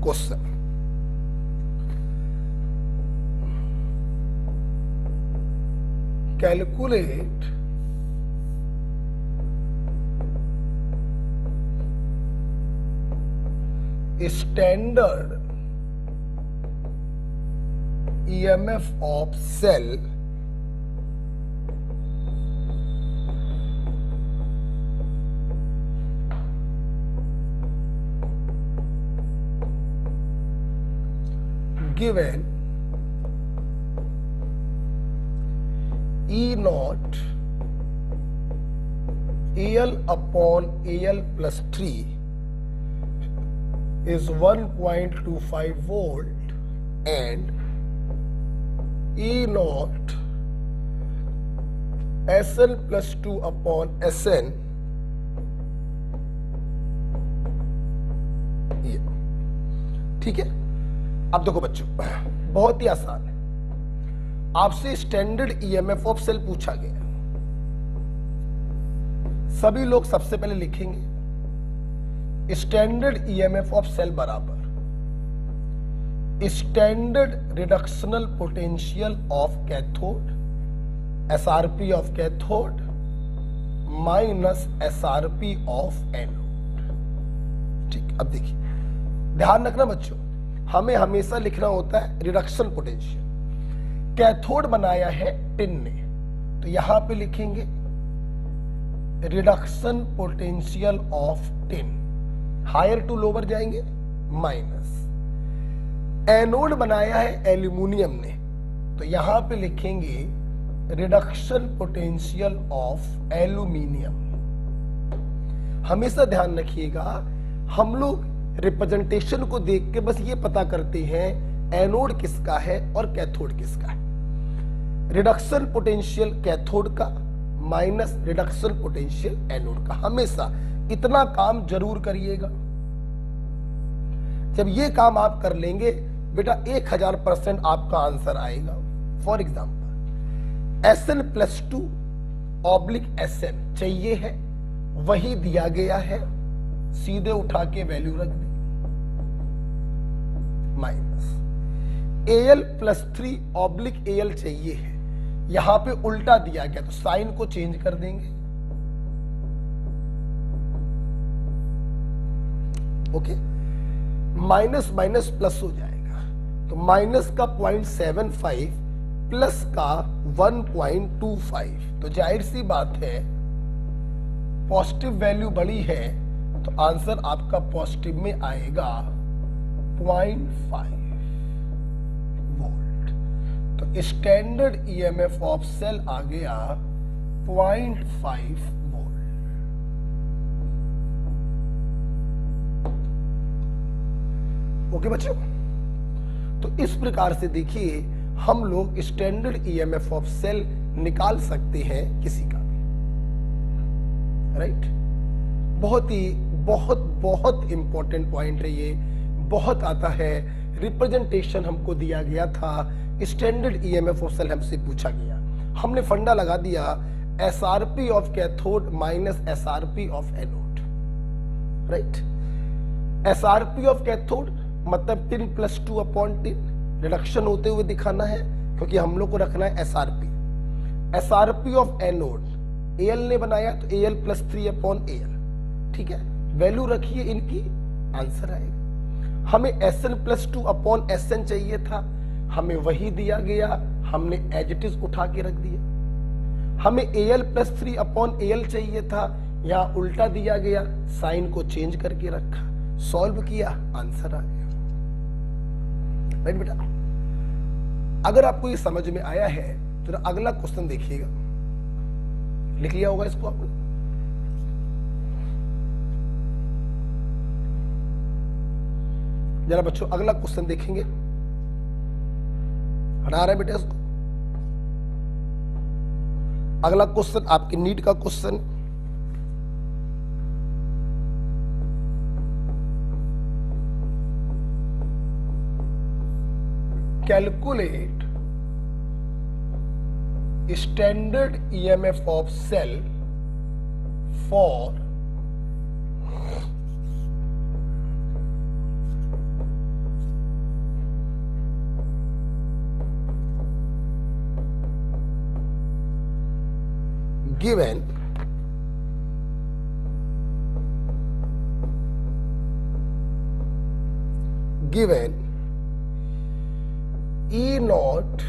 A: Question, calculate standard EMF of cell given E naught AL upon AL plus 3 is 1.25 volt and E naught SL plus 2 upon SN ये, ठीक है। अब देखो बच्चों, बहुत ही आसान है, आपसे स्टैंडर्ड ईएमएफ ऑफ सेल पूछा गया। सभी लोग सबसे पहले लिखेंगे स्टैंडर्ड ईएमएफ ऑफ सेल बराबर standard reductional potential of cathode SRP of cathode minus SRP of anode, ठीक। अब देखिए, ध्यान रखना बच्चों, हमें हमेशा लिखना होता है रिडक्शन पोटेंशियल। कैथोड बनाया है टिन ने, तो यहां पे लिखेंगे reduction potential of tin, higher to lower जाएंगे, माइनस। एनोड बनाया है एल्यूमिनियम ने, तो यहां पे लिखेंगे रिडक्शन पोटेंशियल ऑफ एल्यूमिनियम। हमेशा ध्यान रखिएगा, हम लोग रिप्रेजेंटेशन को देख के बस ये पता करते हैं एनोड किसका है और कैथोड किसका है। रिडक्शन पोटेंशियल कैथोड का माइनस रिडक्शन पोटेंशियल एनोड का। हमेशा इतना काम जरूर करिएगा। जब ये काम आप कर लेंगे बेटा 1000% आपका आंसर आएगा। For example SN plus 2 oblique SN चाहिए है, वही दिया गया है, सीधे उठा के वैल्यू रख दी, minus AL plus 3 oblique AL चाहिए है, यहां पे उल्टा दिया गया तो साइन को चेंज कर देंगे, ओके। माइनस माइनस प्लस हो जाएगा, तो माइनस का 0.75 प्लस का 1.25, तो जाहिर सी बात है पॉजिटिव वैल्यू बड़ी है तो आंसर आपका पॉजिटिव में आएगा 0.5 वोल्ट। तो स्टैंडर्ड ईएमएफ ऑफ सेल आ गया 0.5 वोल्ट। ओके बच्चों, तो इस प्रकार से देखिए हम लोग स्टैंडर्ड ईएमएफ ऑफ सेल निकाल सकते हैं किसी का भी, राइट। बहुत इंपॉर्टेंट पॉइंट है ये, बहुत आता है। रिप्रेजेंटेशन हमको दिया गया था, स्टैंडर्ड ईएमएफ ऑफ सेल हमसे पूछा गया, हमने फंडा लगा दिया SRP of cathode minus SRP of anode, right. SRP of cathode मतलब 10 प्लस 2 अपॉन 10 रिडक्शन होते हुए दिखाना है, क्योंकि हम लोग को रखना है SRP. SRP of anode L ने बनाया तो एल प्लस 3 अपॉन एल, ठीक है। वैल्यू रखिए इनकी, आंसर आएगा। हमें एसएन प्लस 2 अपॉन एसएन चाहिए था, हमें वही दिया गया, हमने एज इट इज उठा के रख दिया। हमें एल प्लस 3 अपॉन एल चाहिए था, यहां उल्टा दिया गया, साइन को चेंज करके रखा, सॉल्व किया, आंसर आ गया, राइट बेटा। अगर आपको ये समझ में आया है तो अगला क्वेश्चन देखिएगा, लिख लिया होगा इसको आपने। जरा बच्चों अगला क्वेश्चन देखेंगे, हटा रहे बेटे इसको। अगला क्वेश्चन आपके नीट का question, calculate standard EMF of cell for given E naught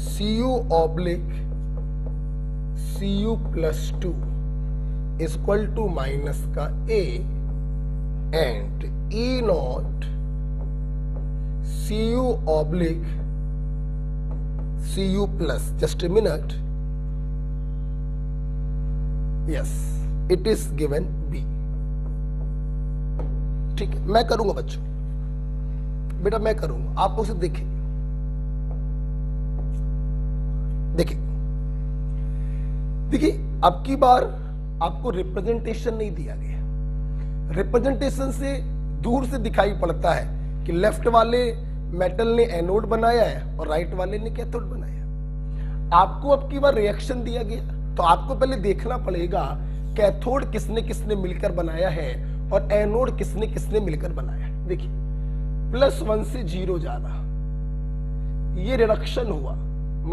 A: Cu oblique Cu plus 2 is equal to minus का A and E naught Cu oblique Cu plus, just a minute, yes it is given B। ठीक है, मैं करूंगा बच्चों, बेटा मैं करूंगा, आप उसे देखें। देखिए अब की बार आपको रिप्रेजेंटेशन नहीं दिया गया। रिप्रेजेंटेशन से दूर से दिखाई पड़ता है कि लेफ्ट वाले मेटल ने एनोड बनाया है और राइट वाले ने कैथोड बनाया। आपको अब की बार रिएक्शन दिया गया तो आपको पहले देखना पड़ेगा कैथोड किसने किसने मिलकर बनाया है और एनोड किसने किसने मिलकर बनाया है। देखिए +1 से 0 जाना, ये रिडक्शन हुआ,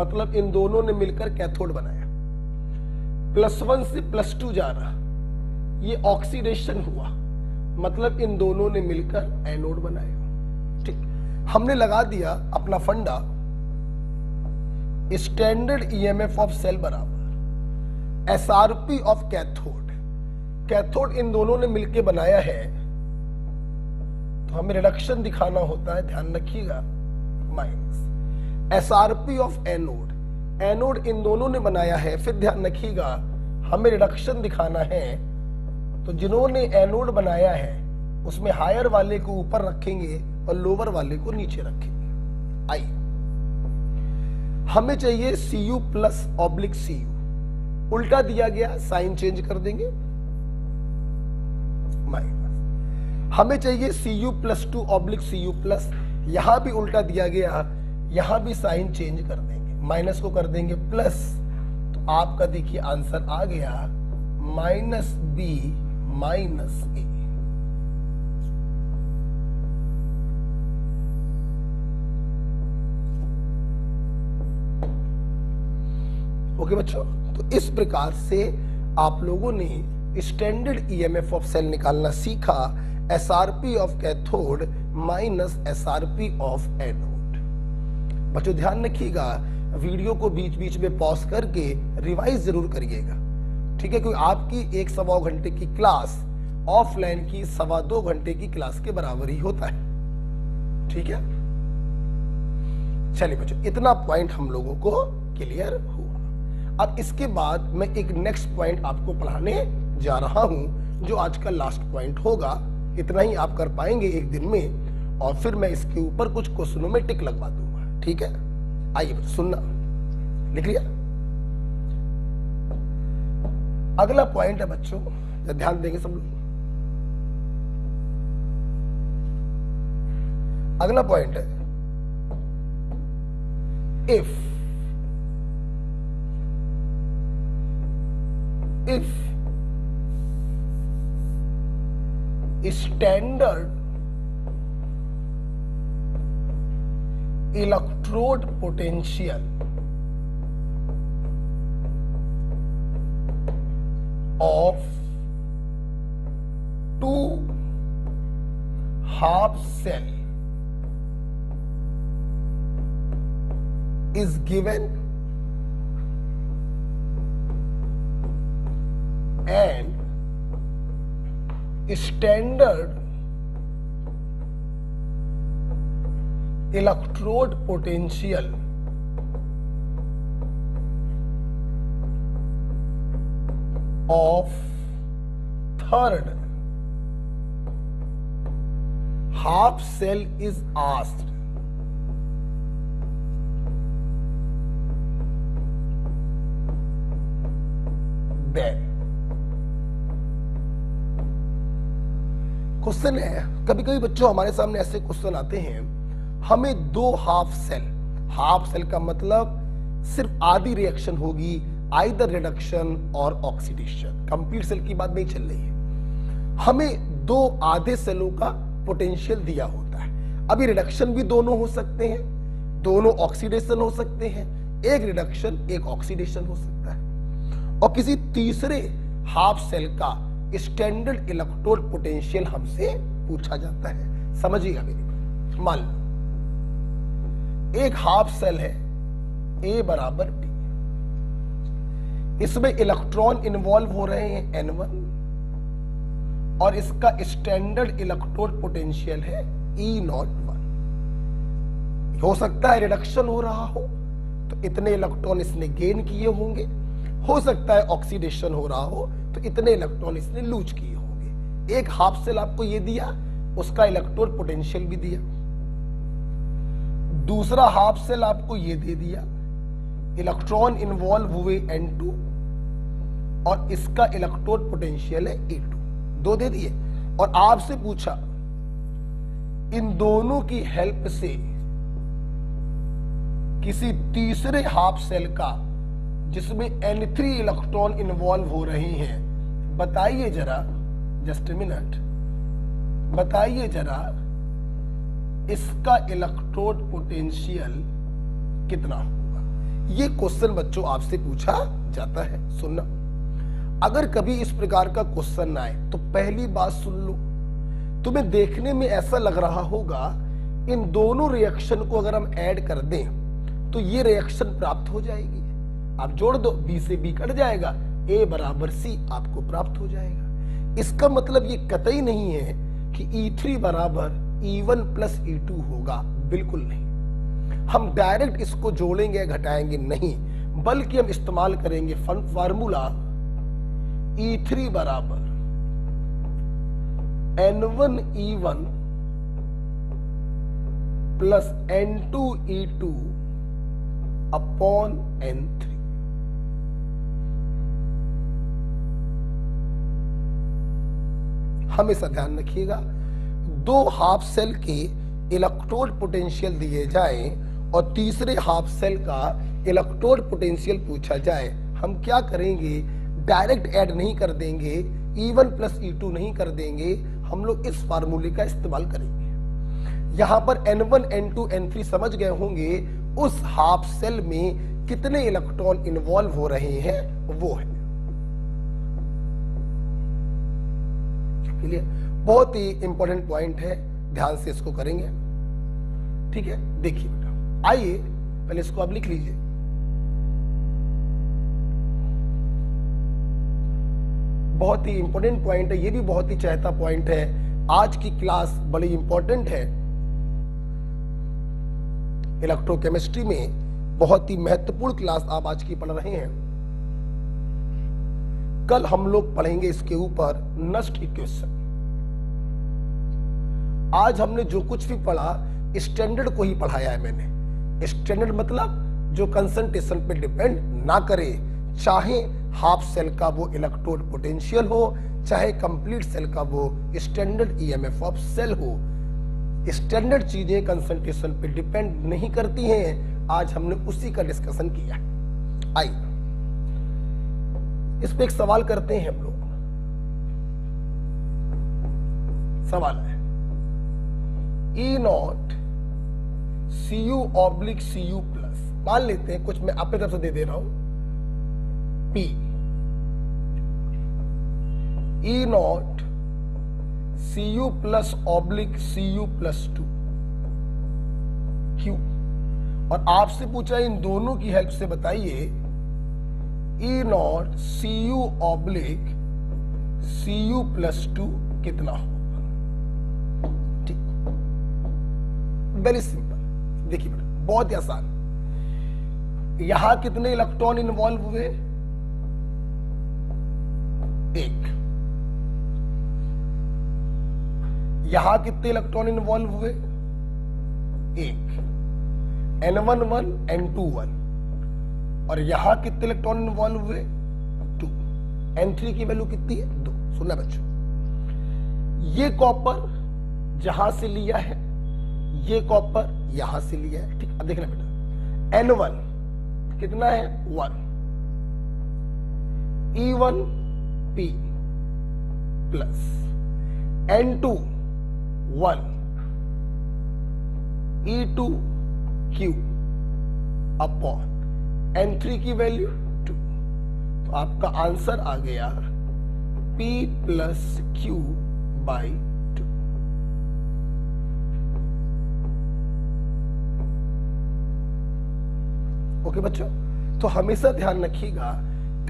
A: मतलब इन दोनों ने मिलकर कैथोड बनाया। +1 से +2 जाना, ये ऑक्सीडेशन हुआ, मतलब इन दोनों ने मिलकर एनोड बनाया। ठीक, हमने लगा दिया अपना फंडा, स्टैंडर्ड ईएमएफ ऑफ सेल बराबर एसआरपी ऑफ कैथोड। कैथोड इन दोनों ने मिलकर बनाया है तो हमें रिडक्शन दिखाना होता है, ध्यान रखिएगा, minus SRP of anode. Anode इन दोनों ने बनाया है, फिर ध्यान रखिएगा हमें रिडक्शन दिखाना है तो जिन्होंने एनोड बनाया है उसमें हायर वाले को ऊपर रखेंगे और लोअर वाले को नीचे रखेंगे। आइए हमें चाहिए Cu प्लस ऑब्लिक Cu, उल्टा दिया गया, साइन चेंज कर देंगे, माइनस। हमें चाहिए Cu plus 2 oblique Cu plus, यहां भी उल्टा दिया गया, यहां भी साइन चेंज कर देंगे, माइनस को कर देंगे प्लस, तो आपका देखिए आंसर आ गया -B -A। ओके बच्चों, तो इस प्रकार से आप लोगों ने स्टैंडर्ड ईएमएफ ऑफ सेल निकालना सीखा, SRP of cathode minus SRP of anode. बच्चों ध्यान रखिएगा, वीडियो को बीच बीच में पॉज करके रिवाइज जरूर करिएगा, ठीक है, क्योंकि आपकी 1 सवा घंटे की क्लास ऑफलाइन की 2.25 घंटे की क्लास के बराबर ही होता है। ठीक है, चलिए बच्चों इतना पॉइंट हम लोगों को क्लियर हुआ। अब इसके बाद मैं एक नेक्स्ट पॉइंट आपको पढ़ाने जा रहा हूं जो आज का लास्ट पॉइंट होगा। इतना ही आप कर पाएंगे एक दिन में और फिर मैं इसके ऊपर कुछ क्वेश्चनों में टिक लगवा दूंगा। ठीक है, आइए सुनना, लिख लिया। अगला पॉइंट है बच्चों, ध्यान देंगे सब लोग। अगला पॉइंट है if standard electrode potential of 2 half cell is given and standard electrode potential of third half cell is asked then, question है, कभी कभी बच्चों हमारे सामने ऐसे क्वेश्चन आते हैं, हमें दो हाफ सेल का मतलब सिर्फ आधी रिएक्शन होगी, आइदर रिडक्शन और ऑक्सीडेशन, कंप्लीट सेल की बात नहीं चल रही है। हमें दो आधे सेलों का पोटेंशियल दिया होता है। अभी रिडक्शन भी दोनों हो सकते हैं, दोनों ऑक्सीडेशन हो सकते हैं, एक रिडक्शन एक ऑक्सीडेशन हो सकता है, और किसी तीसरे हाफ सेल का स्टैंडर्ड इलेक्ट्रोड पोटेंशियल हमसे पूछा जाता है। समझिएगा मेरी, मान लो एक हाफ सेल है A बराबर T, इसमें इलेक्ट्रॉन इन्वॉल्व हो रहे हैं N1 और इसका स्टैंडर्ड इलेक्ट्रोड पोटेंशियल है E01। हो सकता है रिडक्शन हो रहा हो तो इतने इलेक्ट्रॉन इसने गेन किए होंगे, हो सकता है ऑक्सीडेशन हो रहा हो तो इतने इलेक्ट्रॉन इसने लूज किए होंगे। एक हाफ सेल आपको ये दिया, उसका इलेक्ट्रोड पोटेंशियल भी दिया। दूसरा हाफ सेल आपको ये दे दिया, इलेक्ट्रॉन इन्वॉल्व हुए N2 और इसका इलेक्ट्रोड पोटेंशियल है E2, दो दे दिए, और आपसे पूछा इन दोनों की हेल्प से किसी तीसरे हाफ सेल का जिसमें N3 इलेक्ट्रॉन इन्वॉल्व हो रहे हैं, बताइए जरा, जस्ट ए मिनट, बताइए जरा इसका इलेक्ट्रोड पोटेंशियल कितना होगा। ये क्वेश्चन बच्चों आपसे पूछा जाता है। सुनना, अगर कभी इस प्रकार का क्वेश्चन आए तो पहली बात सुन लो, तुम्हें देखने में ऐसा लग रहा होगा इन दोनों रिएक्शन को अगर हम ऐड कर दें तो ये रिएक्शन प्राप्त हो जाएगी। आप जोड़ दो, B से B कट जाएगा, A बराबर C आपको प्राप्त हो जाएगा। इसका मतलब ये कतई नहीं है कि E3 बराबर E1 प्लस E2 होगा, बिल्कुल नहीं। हम डायरेक्ट इसको जोड़ेंगे घटाएंगे नहीं, बल्कि हम इस्तेमाल करेंगे फार्मूला E3 बराबर N1 E1 plus N2 E2 upon N3। हमेशा ध्यान रखिएगा, दो हाफ सेल के इलेक्ट्रोड पोटेंशियल दिए जाएं और तीसरे हाफ सेल का इलेक्ट्रोड पोटेंशियल पूछा जाए, हम क्या करेंगे, डायरेक्ट ऐड नहीं कर देंगे, E1 प्लस E2 नहीं कर देंगे, हम लोग इस फार्मूले का इस्तेमाल करेंगे। यहां पर N1 N2 N3 समझ गए होंगे, उस हाफ सेल में कितने इलेक्ट्रॉन इन्वॉल्व हो रहे हैं वो है। क्लियर? बहुत ही इंपॉर्टेंट पॉइंट है, ध्यान से इसको करेंगे। ठीक है, देखिए बेटा, आइए पहले इसको आप लिख लीजिए। बहुत ही इंपॉर्टेंट पॉइंट है, ये भी बहुत ही चाहता पॉइंट है। आज की क्लास बड़ी इंपॉर्टेंट है, इलेक्ट्रोकेमिस्ट्री में बहुत ही महत्वपूर्ण क्लास आप आज की पढ़ रहे हैं। कल हम लोग पढ़ेंगे इसके ऊपर नस्ट इक्वेशन। आज हमने जो कुछ भी पढ़ा स्टैंडर्ड को ही पढ़ाया है मैंने। स्टैंडर्ड मतलब जो कंसंट्रेशन पे डिपेंड ना करे, चाहे हाफ सेल का वो इलेक्ट्रोड पोटेंशियल हो, चाहे कंप्लीट सेल का वो स्टैंडर्ड ईएमएफ ऑफ सेल हो। स्टैंडर्ड चीजें कंसंट्रेशन पे डिपेंड नहीं करती हैं। आज हमने उसी का डिस्कशन किया। आइए इस पे एक सवाल करते हैं हम लोग। सवाल है E0 Cu oblique Cu plus, मान लेते हैं कुछ मैं अपनी तरफ से दे रहा हूं, P E0 Cu plus oblique Cu plus 2 Q, और आपसे पूछा इन दोनों की हेल्प से बताइए E0 Cu oblique Cu plus 2 कितना होगा। ठीक, वेरी सिंपल। देखिए बेटा, बहुत ही आसान। यहां कितने इलेक्ट्रॉन इन्वॉल्व हुए, एक। यहां कितने इलेक्ट्रॉन इन्वॉल्व हुए? एक, N1 1, N2 1, और यहां कितने इलेक्ट्रॉन इन्वॉल्व हुए? 2। N3 की वैल्यू कितनी है? 2। सुनना बच्चों, ये कॉपर जहां से लिया है, ये कॉपर यहां से लिया है, ठीक। अब देखना बेटा, N1 कितना है? 1, E1P plus N2 1, E2Q upon N3 की वैल्यू 2। तो आपका आंसर आ गया P plus Q by 2। Okay बच्चों, तो हमेशा ध्यान रखिएगा,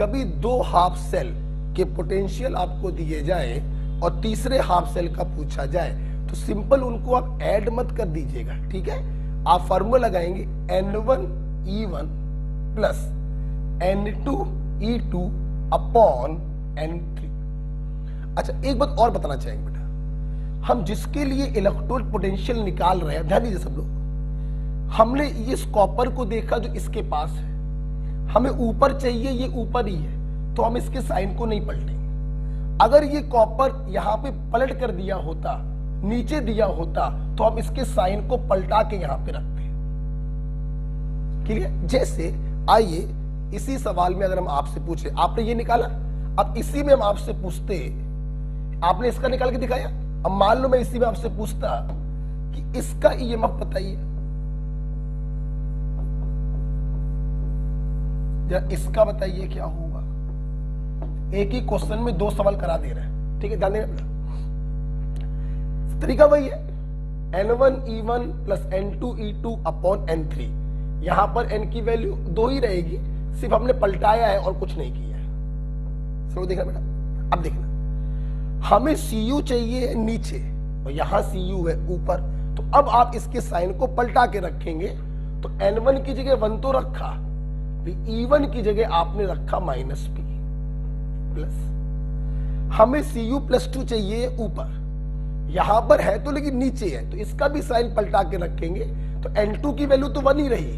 A: कभी दो हाफ सेल के पोटेंशियल आपको दिए जाए और तीसरे हाफ सेल का पूछा जाए तो सिंपल उनको आप ऐड मत कर दीजिएगा, ठीक है। आप फॉर्मूला लगाएंगे N1 E1 plus N2 E2 upon N3। अच्छा, एक बात और बताना चाहेंगे बेटा, हम जिसके लिए इलेक्ट्रोड पोटेंशियल निकाल रहे हैं, ध्यान दीजिए सब लोग, हमने इस कॉपर को देखा जो इसके पास है, हमें ऊपर चाहिए, ये ऊपर ही है, तो हम इसके साइन को नहीं पलटेंगे। अगर ये कॉपर यहां पे पलट कर दिया होता, नीचे दिया होता, तो हम इसके साइन को पलटा के यहां पे रखते हैं। क्लियर? जैसे आइए इसी सवाल में अगर हम आपसे पूछे, आपने ये निकाला, अब इसी में हम आपसे पूछते, आपने इसका निकाल के दिखाया, अब मान लो मैं इसी में आपसे पूछता कि इसका ईएमएफ बताइए, या इसका बताइए क्या होगा। एक ही क्वेश्चन में दो सवाल करा दे रहे हैं, ठीक है, ध्यान देना। तरीका वही है, N1 E1 plus N2 E2 upon N3। यहां पर N की वैल्यू 2 ही रहेगी, सिर्फ हमने पलटाया है और कुछ नहीं किया है। सब देखना बेटा, अब देखना, हमें Cu चाहिए नीचे और यहां Cu है ऊपर, तो अब आप इसके साइन को पलटा के रखेंगे, तो N1 की जगह 1 तो रखा, E1 की जगह आपने रखा -P प्लस, हमें Cu प्लस 2 चाहिए ऊपर, यहां पर है तो लेकिन नीचे है, तो इसका भी साइन पलटा के रखेंगे, तो N2 की वैल्यू तो 1 ही रही,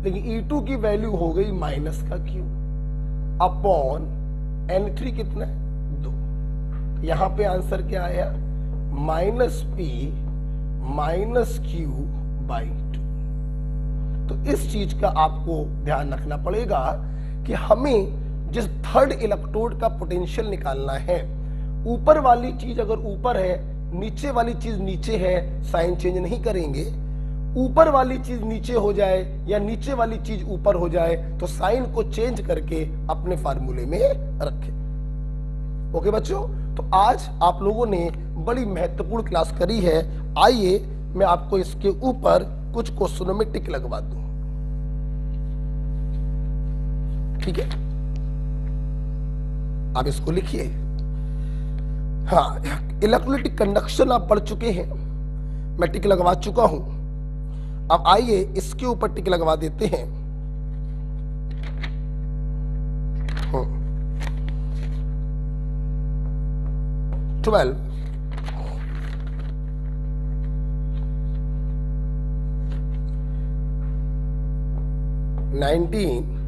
A: लेकिन E2 की वैल्यू हो गई माइनस का Q अपॉन N3 कितना है? 2। तो यहां पे आंसर क्या आया? -P -Q by 2। तो इस चीज का आपको ध्यान रखना पड़ेगा कि हमें जिस थर्ड इलेक्ट्रोड का पोटेंशियल निकालना है, ऊपर वाली चीज अगर ऊपर है, नीचे वाली चीज नीचे है, साइन चेंज नहीं करेंगे। ऊपर वाली चीज नीचे हो जाए या नीचे वाली चीज ऊपर हो जाए तो साइन को चेंज करके अपने फार्मूले में रखें। ओके बच्चों, तो आज आप लोगों ने बड़ी महत्वपूर्ण क्लास करी है। आइए मैं आपको इसके ऊपर कुछ क्वेश्चनों में टिक लगवा दूं, ठीक है। आप इसको लिखिए। हाँ, इलेक्ट्रोलाइटिक कंडक्शन आप पढ़ चुके हैं, मैं टिक लगवा चुका हूं। अब आइए इसके ऊपर टिक लगवा देते हैं। 12 19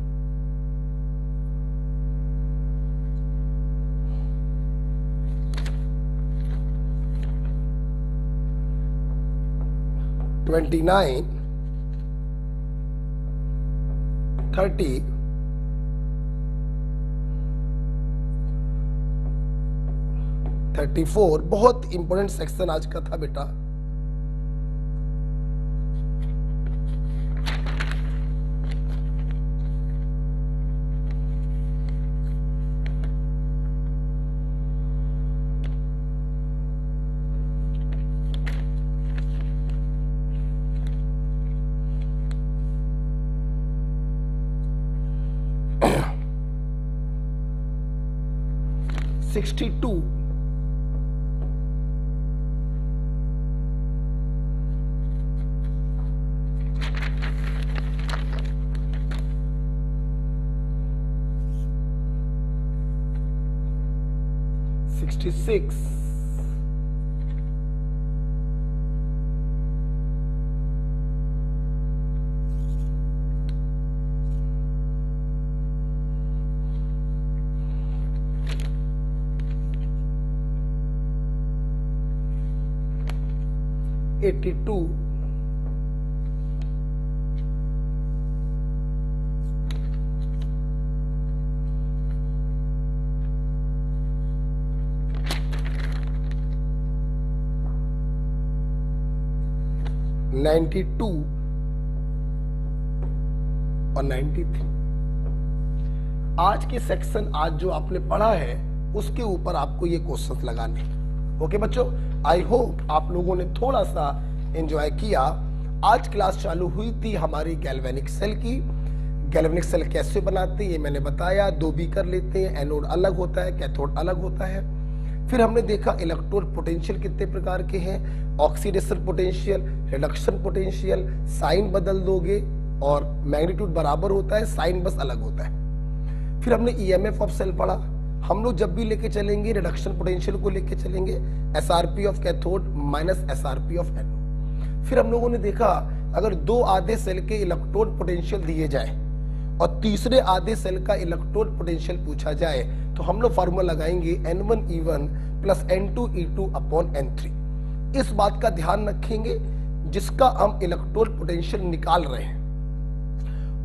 A: 29 30 34 बहुत इंपॉर्टेंट सेक्शन आज का था बेटा। $62 66 182 92 और 93। आज के सेक्शन, आज जो आपने पढ़ा है उसके ऊपर आपको ये क्वेश्चंस लगाने। ओके बच्चों, आई होप आप लोगों ने थोड़ा सा एंजॉय किया। आज क्लास चालू हुई थी हमारी गैल्वेनिक सेल की। गैल्वेनिक सेल कैसे बनाते हैं ये मैंने बताया। दो बीकर लेते हैं, एनोड अलग होता है, कैथोड अलग होता है। फिर हमने देखा इलेक्ट्रोड पोटेंशियल कितने प्रकार के हैं, oxidation potential, reduction potential. Sign बदल दोगे और मैग्नीट्यूड बराबर होता है, साइन बस अलग होता है। फिर हमने ईएमएफ ऑफ सेल पढ़ा। हम लोग जब भी लेके चलेंगे रिडक्शन पोटेंशियल को लेके चलेंगे, SRP of cathode minus SRP of anode. फिर हम लोगों ने देखा अगर दो आधे सेल के इलेक्ट्रोड पोटेंशियल दिए जाए और तीसरे आधे सेल का इलेक्ट्रोड पोटेंशियल पूछा जाए तो हम लोग फार्मूला लगाएंगे N1E1 plus N2E2 upon N3। इस बात का ध्यान रखेंगे जिसका हम इलेक्ट्रोड पोटेंशियल निकाल रहे हैं,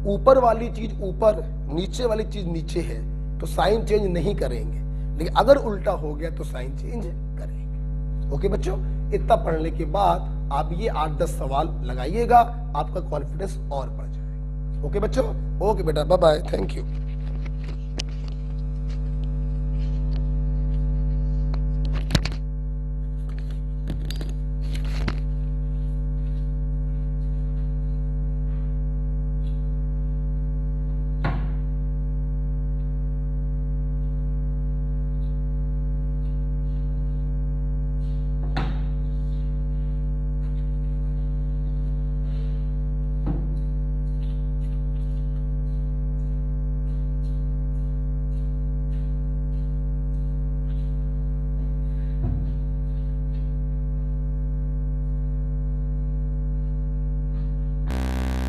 A: ऊपर वाली चीज ऊपर, नीचे वाली चीज नीचे है तो साइन चेंज नहीं करेंगे, लेकिन अगर उल्टा हो गया तो साइन चेंज करेंगे। ओके बच्चों, इतना पढ़ने के बाद आप ये 8-10 सवाल लगाइएगा, आपका कॉन्फिडेंस और बढ़ जाएगा। ओके बच्चों, ओके बेटा, बाय बाय, थैंक यू।